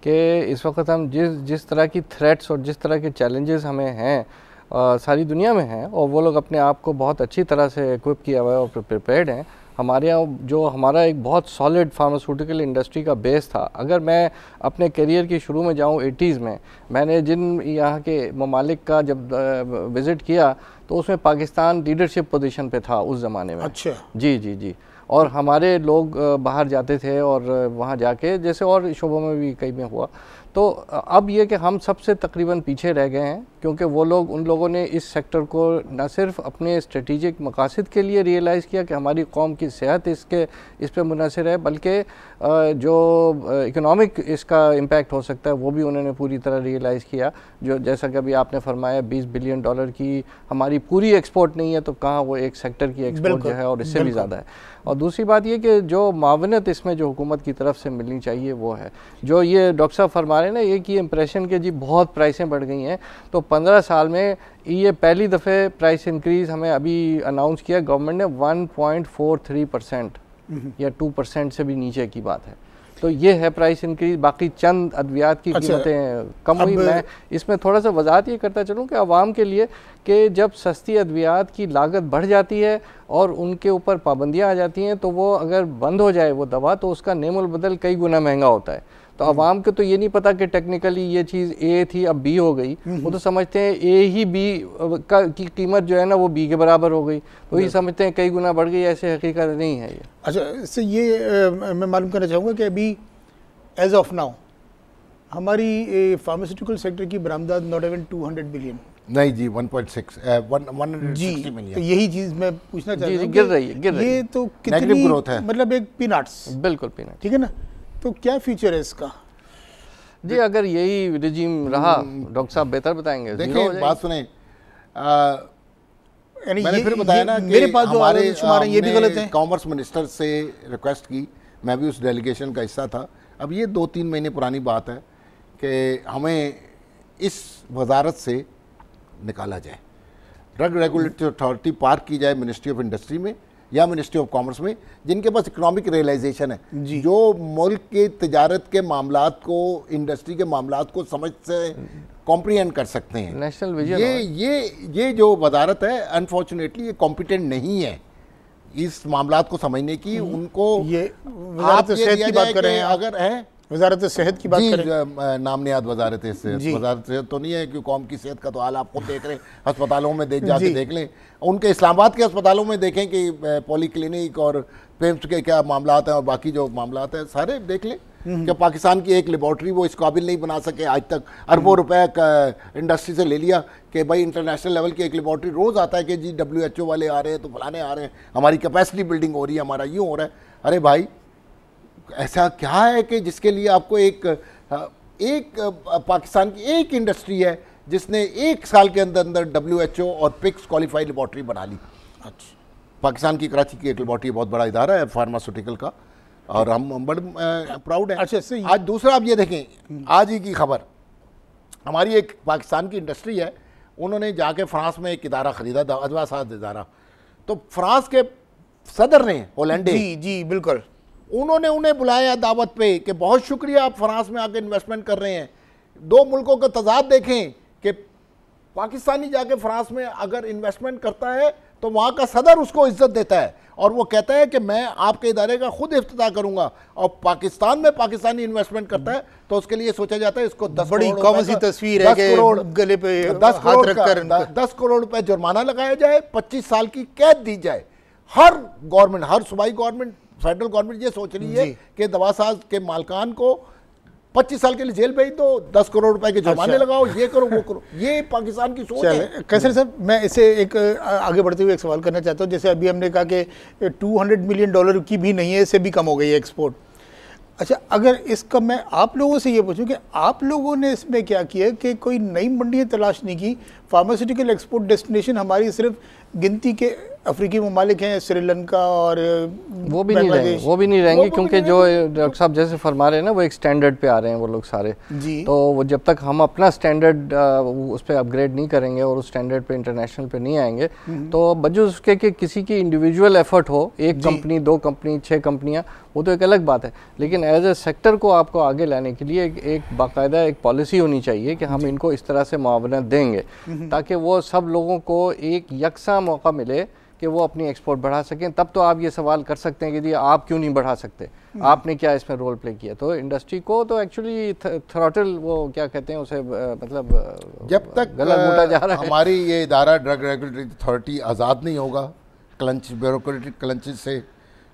Speaker 4: कि इस वक्त हम जिस तरह की थ्रेट्स और जिस तरह के चैलेंजेस हमें हैं सारी दुनिया में हैं, और वो लोग अपने आप को बहुत अच्छी तरह से इक्विप किया हुआ है और प्रिपेयर्ड हैं। हमारे यहाँ जो हमारा एक बहुत सॉलिड फार्मास्यूटिकल इंडस्ट्री का बेस था, अगर मैं अपने करियर की शुरू में जाऊँ 80s में, मैंने जिन यहाँ के ममालिक का जब विज़िट किया तो उसमें पाकिस्तान लीडरशिप पोजीशन पे था उस ज़माने में।
Speaker 2: अच्छा।
Speaker 4: जी। और हमारे लोग बाहर जाते थे और वहाँ जाके, जैसे और शोबों में भी कई में हुआ, तो अब ये कि हम सबसे तकरीबन पीछे रह गए हैं, क्योंकि वो लोग, उन लोगों ने इस सेक्टर को न सिर्फ अपने स्ट्रेटिजिक मकासद के लिए रियलाइज़ किया कि हमारी कौम की सेहत इस पे मुनहसर है, बल्कि जो इकोनॉमिक इसका इम्पैक्ट हो सकता है वो भी उन्होंने पूरी तरह रियलाइज़ किया। जो जैसा कि अभी आपने फरमाया $20 बिलियन की हमारी पूरी एक्सपोर्ट नहीं है, तो कहाँ वो एक सेक्टर की एक्सपोर्ट जो है और इससे भी ज़्यादा है। और दूसरी बात ये कि जो मावनत इसमें जो हुकूमत की तरफ से मिलनी चाहिए वो है, जो ये डॉक्टर साहब फरमा रहे हैं ना, एक ये इंप्रेशन के जी बहुत प्राइसें बढ़ गई हैं, तो 15 साल में ये पहली दफ़े प्राइस इंक्रीज़ हमें अभी अनाउंस किया गवर्नमेंट ने 1.43% या 2% से भी नीचे की बात है। तो ये है प्राइस इंक्रीज, बाकी चंद अद्वियात की कीमतें कम हुई। मैं इसमें थोड़ा सा वजाहत ये करता चलूँ कि आवाम के लिए कि जब सस्ती अद्वियात की लागत बढ़ जाती है और उनके ऊपर पाबंदियाँ आ जाती हैं, तो वो अगर बंद हो जाए वो दवा, तो उसका नेमुल बदल कई गुना महंगा होता है। तो आवाम को तो ये नहीं पता कि टेक्निकली ये चीज़ ए थी अब बी हो गई, वो तो समझते हैं ए ही बी की कीमत जो है ना वो बी के बराबर हो गई, तो ये समझते हैं कई गुना बढ़ गई, ऐसे हकीकत नहीं है ये।
Speaker 2: अच्छा, इससे ये मैं मालूम करना चाहूँगा कि अभी एज ऑफ नाउ हमारी फार्मास्यूटिकल सेक्टर की बरामदात नॉट इवन 200 बिलियन,
Speaker 3: नहीं जी 160 मिलियन।
Speaker 2: तो यही चीज़ मैं पूछना चाहता हूँ,
Speaker 4: गिर रही है,
Speaker 2: ये तो कितनी
Speaker 3: ग्रोथ है,
Speaker 2: मतलब एक पीनट्स,
Speaker 4: बिल्कुल पीनट,
Speaker 2: ठीक है ना। तो क्या फ्यूचर है इसका
Speaker 4: जी? अगर यही रिजीम रहा, डॉक्टर साहब बेहतर बताएंगे।
Speaker 3: देखिए बात सुने, मैंने फिर बताया ना कि
Speaker 2: मेरे पास
Speaker 3: हमारे
Speaker 2: ये भी गलत है।
Speaker 3: कॉमर्स मिनिस्टर से रिक्वेस्ट की, मैं भी उस डेलीगेशन का हिस्सा था। अब ये 2-3 महीने पुरानी बात है कि हमें इस वजारत से निकाला जाए, ड्रग रेगुलेटरी अथॉरिटी पार्क की जाए मिनिस्ट्री ऑफ इंडस्ट्री में या मिनिस्ट्री ऑफ कॉमर्स में, जिनके पास इकोनॉमिक रियलाइजेशन है, जो मुल्क के तिजारत के मामलात को, इंडस्ट्री के मामलात को समझ से कॉम्प्रीहेंड कर सकते हैं।
Speaker 4: National vision.
Speaker 3: ये जो वजारत है अनफॉर्चुनेटली ये कॉम्पिटेंट नहीं है इस मामलात को समझने की। उनको
Speaker 2: ये वजारत सेहत की बात कर रहे हैं,
Speaker 3: अगर है
Speaker 2: वजारत सेहत की बात करें,
Speaker 3: नाम ने याद वजारत सेहत, वजारत सेहत तो नहीं है, क्योंकि कौम की सेहत का तो हाल आपको देख रहे हैं, अस्पतालों में जाके देख लें, उनके इस्लामाबाद के अस्पतालों में देखें कि पॉली क्लिनिक और पेम्स के क्या मामलात हैं और बाकी जो मामलात हैं सारे देख लें। क्या पाकिस्तान की एक लेबॉर्ट्री वो इस काबिल नहीं बना सके, आज तक अरबों रुपए का इंडस्ट्री से ले लिया कि भाई इंटरनेशनल लेवल की एक लेबॉर्ट्री रोज़ आता है कि जी WHO वाले आ रहे हैं तो फलाने आ रहे हैं, हमारी कैपेसिटी बिल्डिंग हो रही है, हमारा यूँ हो रहा है। अरे भाई ऐसा क्या है कि जिसके लिए आपको एक पाकिस्तान की एक इंडस्ट्री है जिसने 1 साल के अंदर अंदर WHO और पिक्स क्वालिफाइड लेबॉर्ट्री बना ली। अच्छा, पाकिस्तान की कराची की एक लेबॉर्ट्री बहुत बड़ा इदारा है फार्मास्यूटिकल का, और हम बड़े प्राउड हैं।
Speaker 2: अच्छा,
Speaker 3: आज दूसरा आप ये देखें, आज ही की खबर, हमारी एक पाकिस्तान की इंडस्ट्री है उन्होंने जाके फ्रांस में एक इदारा खरीदा, अदवासाज इदारा। तो फ्रांस के सदर ने, होलैंडे,
Speaker 2: जी जी बिल्कुल,
Speaker 3: उन्होंने उन्हें बुलाया दावत पे कि बहुत शुक्रिया आप फ्रांस में आके इन्वेस्टमेंट कर रहे हैं। दो मुल्कों का तजाद देखें कि पाकिस्तानी जाके फ्रांस में अगर इन्वेस्टमेंट करता है तो वहाँ का सदर उसको इज्जत देता है और वो कहता है कि मैं आपके इदारे का खुद इफ्तिताह करूंगा। और पाकिस्तान में पाकिस्तानी इन्वेस्टमेंट करता है तो उसके लिए सोचा जाता है इसको 10
Speaker 2: बड़ी
Speaker 3: करोड़
Speaker 2: कॉमन सी तस्वीर है कि गले पे
Speaker 3: 10
Speaker 2: हाथ रखकर
Speaker 3: 10 करोड़ रुपए जुर्माना लगाया जाए, 25 साल की कैद दी जाए। हर गवर्नमेंट, हर सूबाई गवर्नमेंट, फेडरल गवर्नमेंट ये सोच रही है कि दवासाज के मालकान को 25 साल के लिए जेल भेज दो, 10 करोड़ रुपए के जुर्माने लगाओ, ये करो वो करो। ये पाकिस्तान की सोच है।
Speaker 2: कैसर साहब, मैं इसे एक आगे बढ़ते हुए एक सवाल करना चाहता हूँ। जैसे अभी हमने कहा कि $200 मिलियन की भी नहीं है, इससे भी कम हो गई है एक्सपोर्ट। अच्छा, अगर इसका मैं आप लोगों से ये पूछूं कि आप लोगों ने इसमें क्या किया कि कोई नई मंडियाँ तलाश नहीं की? फार्मास्यूटिकल एक्सपोर्ट डेस्टिनेशन हमारी सिर्फ गिनती के अफ्रीकी ममालिक हैं, श्रीलंका और
Speaker 4: वो भी नहीं रहेंगे क्योंकि जो डॉक्टर साहब जैसे फरमा रहे हैं ना, वो एक स्टैंडर्ड पे आ रहे हैं वो लोग सारे
Speaker 2: जी।
Speaker 4: तो वो जब तक हम अपना स्टैंडर्ड उस पर अपग्रेड नहीं करेंगे और उस स्टैंडर्ड पे इंटरनेशनल पे नहीं आएंगे तो बजूज उसके कि किसी की इंडिविजुअल एफर्ट हो, एक कंपनी, 2 कंपनी, 6 कंपनियां, वो तो एक अलग बात है। लेकिन एज ए सेक्टर को आपको आगे लाने के लिए एक बाकायदा एक पॉलिसी होनी चाहिए कि हम इनको इस तरह से मुआवनत देंगे ताकि वो सब लोगों को एक यकसा मौका मिले कि वो अपनी एक्सपोर्ट बढ़ा सकें। तब तो आप ये सवाल कर सकते हैं कि जी आप क्यों नहीं बढ़ा सकते, आपने क्या इसमें रोल प्ले किया। तो इंडस्ट्री को तो एक्चुअली थ्रॉटल, वो क्या कहते हैं उसे, मतलब
Speaker 3: जब तक
Speaker 4: गला घोटा जा रहा है।
Speaker 3: हमारी ये इदारा ड्रग रेगुलेटरी अथॉरिटी आज़ाद नहीं होगा क्लंच, ब्यूरोक्रेटिक क्लंचेस से,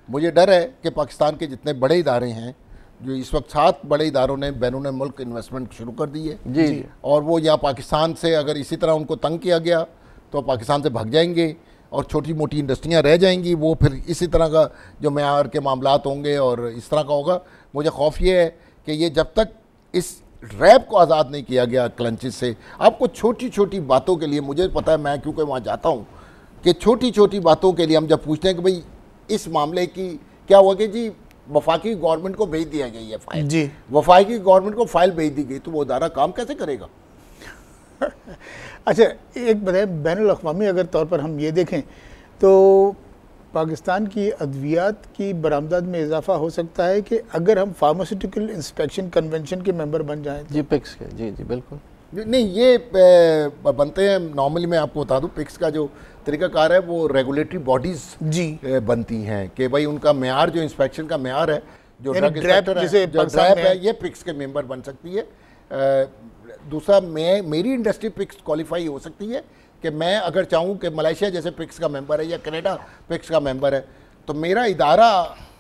Speaker 3: मुझे डर है कि पाकिस्तान के जितने बड़े इदारे हैं, जो इस वक्त 7 बड़े इदारों ने बैरून मुल्क इन्वेस्टमेंट शुरू कर दी है
Speaker 4: जी,
Speaker 3: और वो यहाँ पाकिस्तान से अगर इसी तरह उनको तंग किया गया तो पाकिस्तान से भाग जाएंगे और छोटी मोटी इंडस्ट्रियाँ रह जाएंगी। वो फिर इसी तरह का जो म्यार के मामलात होंगे और इस तरह का होगा। मुझे खौफ ये है कि ये जब तक इस रैप को आज़ाद नहीं किया गया क्लंचेस से, आपको छोटी छोटी बातों के लिए, मुझे पता है मैं क्योंकि वहाँ जाता हूँ, कि छोटी छोटी बातों के लिए हम जब पूछते हैं कि भाई इस मामले की क्या हुआ कि जी वफाकी गवर्नमेंट को भेज दिया गई है फाइल
Speaker 2: जी,
Speaker 3: वफाकी गवर्नमेंट को फाइल भेज दी गई, तो वो अदारा काम कैसे करेगा?
Speaker 2: अच्छा, एक बताए, बैनुल-अक़वामी अगर तौर पर हम ये देखें तो पाकिस्तान की अद्वियात की बरामदात में इजाफा हो सकता है कि अगर हम फार्मास्यूटिकल इंस्पेक्शन कन्वेंशन के मेंबर बन जाएं तो।
Speaker 4: जी पिक्स के, जी जी बिल्कुल
Speaker 3: नहीं, ये बनते हैं नॉर्मली। मैं आपको बता दूं, पिक्स का जो तरीकाकार है वो रेगुलेटरी बॉडीज़
Speaker 2: जी
Speaker 3: बनती हैं कि भाई उनका म्यार, जो इंस्पेक्शन का म्यार है, जो
Speaker 2: यानी
Speaker 3: ड्रग इंस्पेक्टर है,
Speaker 2: जैसे
Speaker 3: जो ड्रैप है, ये पिक्स के मेंबर बन सकती है। दूसरा, मेरी इंडस्ट्री पिक्स क्वालिफाई हो सकती है कि मैं अगर चाहूँ कि मलेशिया जैसे पिक्स का मेंबर है या कनाडा पिक्स का मेंबर है, तो मेरा इदारा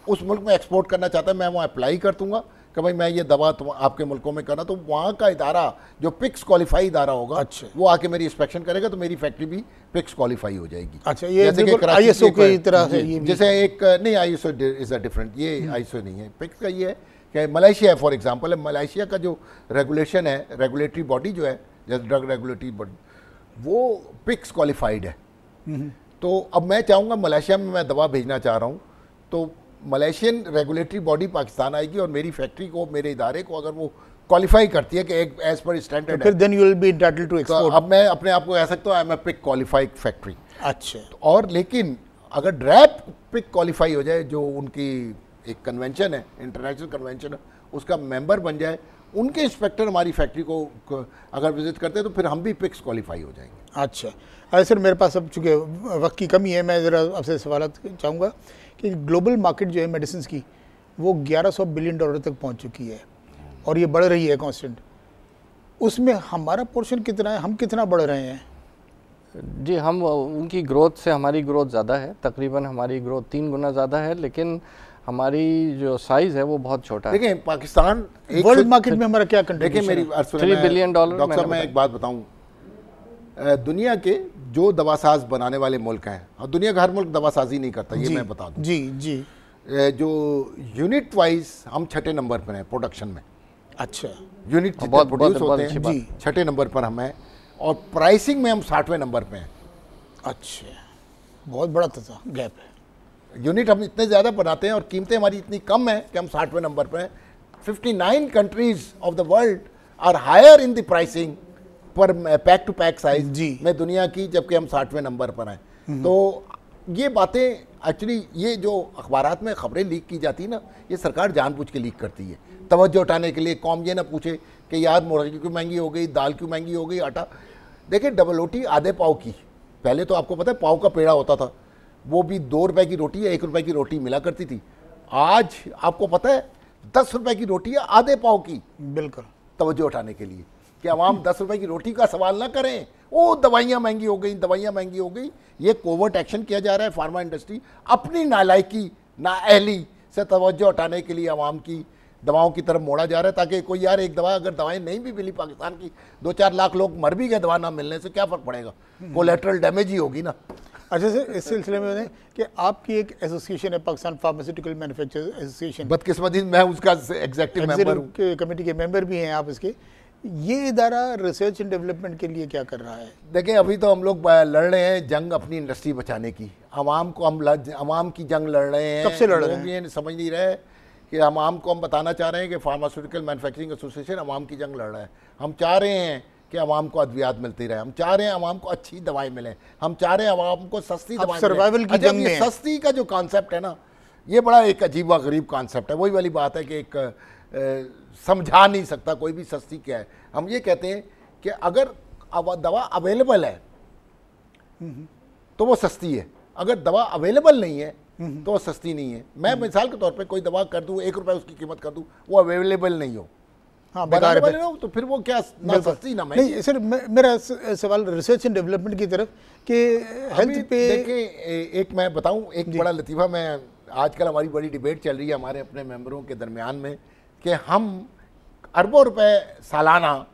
Speaker 3: उस मुल्क में एक्सपोर्ट करना चाहता है, मैं वहाँ अप्लाई कर दूँगा कि भाई मैं ये दवा आपके मुल्कों में करना, तो वहाँ का इदारा जो पिक्स क्वालिफाई इदारा होगा,
Speaker 2: अच्छा,
Speaker 3: वो आके मेरी इंस्पेक्शन करेगा तो मेरी फैक्ट्री भी पिक्स क्वालिफाई हो जाएगी।
Speaker 2: अच्छा, ये ISO की तरह से,
Speaker 3: जैसे एक नहीं, ISO इज अ डिफरेंट, ये ISO नहीं है। पिक्स का ये है कि मलेशिया फॉर एग्जांपल है, मलेशिया का जो रेगुलेशन है, रेगुलेटरी बॉडी जो है, जैसे ड्रग रेगुलेटरी बॉडी, वो पिक्स क्वालिफाइड है। तो अब मैं चाहूँगा मलेशिया में मैं दवा भेजना चाह रहा हूँ, तो मलेशियन रेगुलेटरी बॉडी पाकिस्तान आएगी और मेरी फैक्ट्री को, मेरे इदारे को अगर वो क्वालिफाई करती है कि एक एज पर स्टैंडर्ड है,
Speaker 2: then you will be entitled to export.
Speaker 3: अब मैं अपने आप को कह सकता हूँ I am a pick qualified factory.
Speaker 2: अच्छा,
Speaker 3: और लेकिन अगर ड्रैप पिक क्वालिफाई हो जाए, जो उनकी एक कन्वेंशन है, इंटरनेशनल कन्वेंशन है, उसका मेंबर बन जाए, उनके इंस्पेक्टर हमारी फैक्ट्री को अगर विजिट करते हैं तो फिर हम भी पिक्स क्वालिफाई हो जाएंगे।
Speaker 2: अच्छा, अरे सर, मेरे पास अब चूँकि वक्त की कमी है, मैं ज़रा आपसे सवाल चाहूँगा कि ग्लोबल मार्केट जो है मेडिसिन की, वो $1100 बिलियन तक पहुँच चुकी है और ये बढ़ रही है कांस्टेंट। उसमें हमारा पोर्शन कितना है, हम कितना बढ़ रहे हैं?
Speaker 4: जी, हम उनकी ग्रोथ से हमारी ग्रोथ ज़्यादा है, तकरीबन हमारी ग्रोथ 3 गुना ज़्यादा है, लेकिन हमारी जो साइज़ है वो बहुत छोटा है।
Speaker 3: देखिए पाकिस्तान
Speaker 2: वर्ल्ड मार्केट में हमारा क्या कंट्रीब्यूशन है?
Speaker 3: देखिए मेरी
Speaker 4: $3 बिलियन।
Speaker 3: डॉक्टर साहब, मैं एक बात बताऊं, दुनिया के जो दवासाज बनाने वाले मुल्क हैं, और दुनिया का हर मुल्क दवासाजी नहीं करता, ये मैं बता दूं।
Speaker 2: जी जी,
Speaker 3: जो यूनिट वाइज हम 6ठे नंबर पर हैं प्रोडक्शन में।
Speaker 2: अच्छा,
Speaker 3: यूनिट जितने प्रोड्यूस होते हैं जी 6ठे नंबर पर हम हैं, और प्राइसिंग में हम 60वें नंबर पे हैं।
Speaker 2: अच्छा, बहुत बड़ा गैप है।
Speaker 3: यूनिट हम इतने ज़्यादा बनाते हैं और कीमतें हमारी इतनी कम है कि हम 60वें नंबर पर हैं। 59 countries of the world are higher in the pricing per pack to pack size
Speaker 2: जी।
Speaker 3: में दुनिया की, जबकि हम 60वें नंबर पर हैं। तो ये बातें एक्चुअली, ये जो अखबारात में खबरें लीक की जाती है ना, ये सरकार जानबूझ के लीक करती है तवज्जो उठाने के लिए। कौम ये ना पूछे कि यार मुर्गी क्यों महंगी हो गई, दाल क्यों महंगी हो गई, आटा। देखिए डबल रोटी आधे पाव की, पहले तो आपको पता है पाव का पेड़ा होता था, वो भी 2 रुपए की रोटी या 1 रुपए की रोटी मिला करती थी। आज आपको पता है 10 रुपए की रोटी है आधे पाव की।
Speaker 2: बिल्कुल,
Speaker 3: तवज्जो उठाने के लिए कि अवाम 10 रुपए की रोटी का सवाल ना करें, ओ दवाइयाँ महंगी हो गई, दवाइयाँ महंगी हो गई। ये कोवर्ट एक्शन किया जा रहा है। फार्मा इंडस्ट्री अपनी नालायकी, नाअहली से तवज्जो उठाने के लिए अवाम की दवाओं की तरफ मोड़ा जा रहा है, ताकि कोई यार एक दवा, अगर दवाएं नहीं भी मिली पाकिस्तान की, 2-4 लाख लोग मर भी गए दवा ना मिलने से, क्या फ़र्क पड़ेगा, कोलेटरल डैमेज ही होगी ना।
Speaker 2: अच्छा सर, इस सिलसिले में बताएं कि आपकी एक एसोसिएशन है, पाकिस्तान फार्मास्यूटिकल मैन्युफैक्चरर्स एसोसिएशन,
Speaker 3: बदकिस्मती मैं उसका एग्जीक्यूटिव मेंबर हूँ,
Speaker 2: कमेटी के मेंबर भी हैं आप इसके। ये इदारा रिसर्च एंड डेवलपमेंट के लिए क्या कर रहा है?
Speaker 3: देखिए अभी तो हम लोग लड़ रहे हैं जंग अपनी इंडस्ट्री बचाने की। अवाम को हम अवाम की जंग लड़ रहे हैं।
Speaker 2: कब से लड़ रहे हैं?
Speaker 3: लोग ये समझ नहीं रहे कि अवाम को हम बताना चाह रहे हैं कि फार्मास्यूटिकल मैन्युफैक्चरिंग एसोसिएशन अवाम की जंग लड़ रहा है। हम चाह रहे हैं कि अवाम को अद्वियात मिलती रहे, हम चाह रहे हैं अवाम को अच्छी दवाएं मिलें, हम चाह रहे हैं अवाम को सस्ती दवाएं मिलें।
Speaker 2: सर्वाइवल की जंग में
Speaker 3: सस्ती का जो कॉन्सेप्ट है ना, ये बड़ा एक अजीब व गरीब कॉन्सेप्ट है। वही वाली बात है कि एक समझा नहीं सकता कोई भी सस्ती क्या है। हम ये कहते हैं कि अगर दवा अवेलेबल है तो वो सस्ती है, अगर दवा अवेलेबल नहीं है तो वो सस्ती नहीं है। मैं मिसाल के तौर पे कोई दवा कर दूं, 1 रुपए उसकी कीमत कर दूं, वो अवेलेबल नहीं हो,
Speaker 2: हाँ, बेकार है,
Speaker 3: तो फिर वो क्या ना सस्ती ना महंगी।
Speaker 2: नहीं सर, मेरा सवाल रिसर्च एंड डेवलपमेंट की तरफ कि हेल्थ पे
Speaker 3: देखिए, एक मैं बताऊं, एक बड़ा लतीफ़ा, मैं आजकल हमारी बड़ी डिबेट चल रही है हमारे अपने मेंबरों के दरमियान में कि हम अरबों रुपए सालाना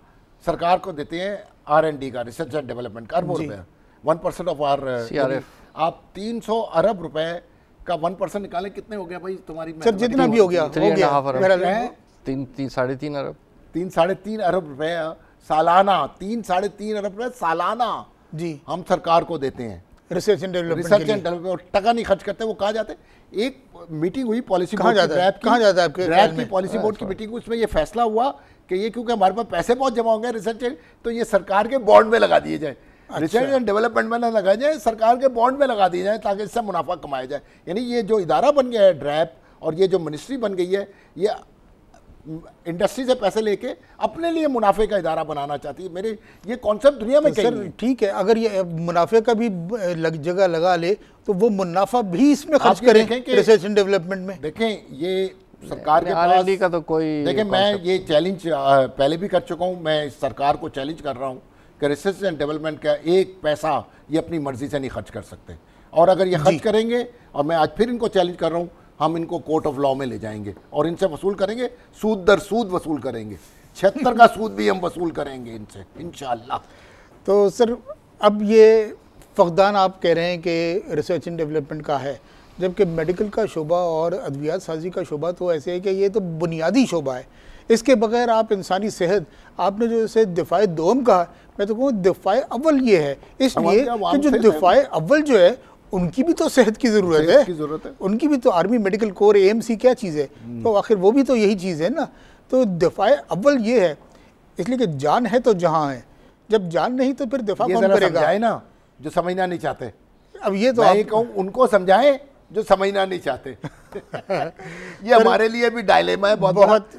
Speaker 3: सरकार को देते हैं R&D का, रिसर्च एंड डेवलपमेंट का, अरबों रुपए, 1% ऑफ आर CRF। आप 300 अरब रुपए का 1% निकालें, कितने हो गया भाई तुम्हारी?
Speaker 2: सर जितना भी हो गया,
Speaker 4: 3 साढ़े 3 अरब,
Speaker 3: 3-3.5 अरब रुपए सालाना, 3-3.5 अरब रुपए सालाना
Speaker 2: जी
Speaker 3: हम सरकार को देते हैं
Speaker 2: रिसर्च एंड डेवलपमेंट।
Speaker 3: टका नहीं खर्च करते। वो कहाँ जाते? एक मीटिंग हुई पॉलिसी
Speaker 2: कहाँ जाता है
Speaker 3: आपके पॉलिसी बोर्ड की मीटिंग, उसमें ये फैसला हुआ कि ये क्योंकि हमारे पास पैसे बहुत जमा होंगे रिसर्च, तो ये सरकार के बॉन्ड में लगा दिए जाए। रिसर्च एंड डेवलपमेंट में ना लगाए जाए, सरकार के बॉन्ड में लगा दिए जाए, ताकि इससे मुनाफा कमाया जाए। यानी ये जो इदारा बन गया है ड्रैप, और ये जो मिनिस्ट्री बन गई है, ये इंडस्ट्री से पैसे लेके अपने लिए मुनाफे का इदारा बनाना चाहती है। मेरे ये कॉन्सेप्ट दुनिया में कहीं नहीं।
Speaker 2: ठीक है, अगर ये मुनाफे का भी जगह लगा ले तो वो मुनाफा भी इसमें खर्च करें रिसर्च एंड डेवलपमेंट में।
Speaker 3: देखें, ये सरकार के
Speaker 4: पास का तो कोई,
Speaker 3: देखें मैं ये चैलेंज पहले भी कर चुका हूँ, मैं सरकार को चैलेंज कर रहा हूँ कि रिसर्च एंड डेवलपमेंट का 1 पैसा ये अपनी मर्जी से नहीं खर्च कर सकते, और अगर ये खर्च करेंगे, और मैं आज फिर इनको चैलेंज कर रहा हूँ, हम इनको कोर्ट ऑफ लॉ में ले जाएंगे और इनसे वसूल करेंगे, सूद दर सूद वसूल करेंगे, 76 का सूद भी हम वसूल करेंगे इनसे इंशाअल्लाह।
Speaker 2: तो सर अब ये फकदान आप कह रहे हैं कि रिसर्च एंड डेवलपमेंट का है, जबकि मेडिकल का शोबा और अद्वियात साजी का शोबा तो ऐसे है कि ये तो बुनियादी शोबा है। इसके बगैर आप इंसानी सेहत, आपने जो इसे दिफाए दोम कहा, मैं तो कहूँ दिफाए अव्वल ये है, इसलिए कि जो दिफाए अव्वल जो है उनकी भी तो सेहत की ज़रूरत है, उनकी भी तो आर्मी मेडिकल कोर AMC क्या चीज़ है, तो आखिर वो भी तो यही चीज़ है ना। तो दिफाए अव्वल ये है, इसलिए कि जान है तो जहाँ है, जब जान नहीं तो फिर दिफा कौन करेगा?
Speaker 3: ना जो समझना नहीं चाहते,
Speaker 2: अब ये तो
Speaker 3: मैं कहूँ उनको समझाएं जो समझना नहीं चाहते। ये हमारे लिए भी डायलेमा है, बहुत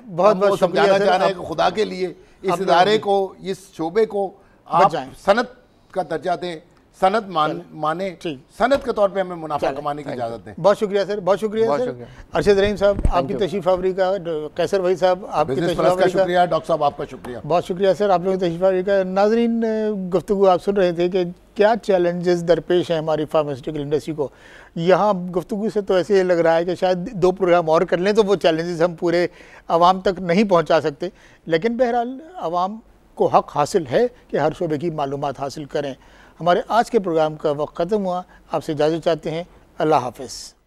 Speaker 3: समझाना चाह रहे हैं खुदा के लिए इस इदारे को, इस शोबे को आप सनत का दर्जा दें, सनत माने, सनत के तौर पे हमें मुनाफा कमाने की इजाजत दें।
Speaker 2: बहुत शुक्रिया सर, बहुत शुक्रिया सर। अरशद रहीम साहब आपकी तशरीफ आवरी का, कैसर भाई साहब आपकी तशरीफ आवरी का
Speaker 3: शुक्रिया, डॉक्टर साहब आपका शुक्रिया,
Speaker 2: बहुत शुक्रिया सर आप लोगों की तशरीफ आवरी का। नाजरीन, गुफ्तगू आप सुन रहे थे कि क्या चैलेंजेस दरपेश हैं हमारी फार्मास्यूटिकल इंडस्ट्री को। यहाँ गुफ्तगू से तो ऐसे ही लग रहा है कि शायद 2 प्रोग्राम और कर लें तो वो चैलेंजेस हम पूरे आवाम तक नहीं पहुँचा सकते, लेकिन बहरहाल आवाम को हक हासिल है कि हर शोबे की मालूमात हासिल करें। हमारे आज के प्रोग्राम का वक्त ख़त्म हुआ, आपसे इजाज़त चाहते हैं। अल्लाह हाफ़िज़।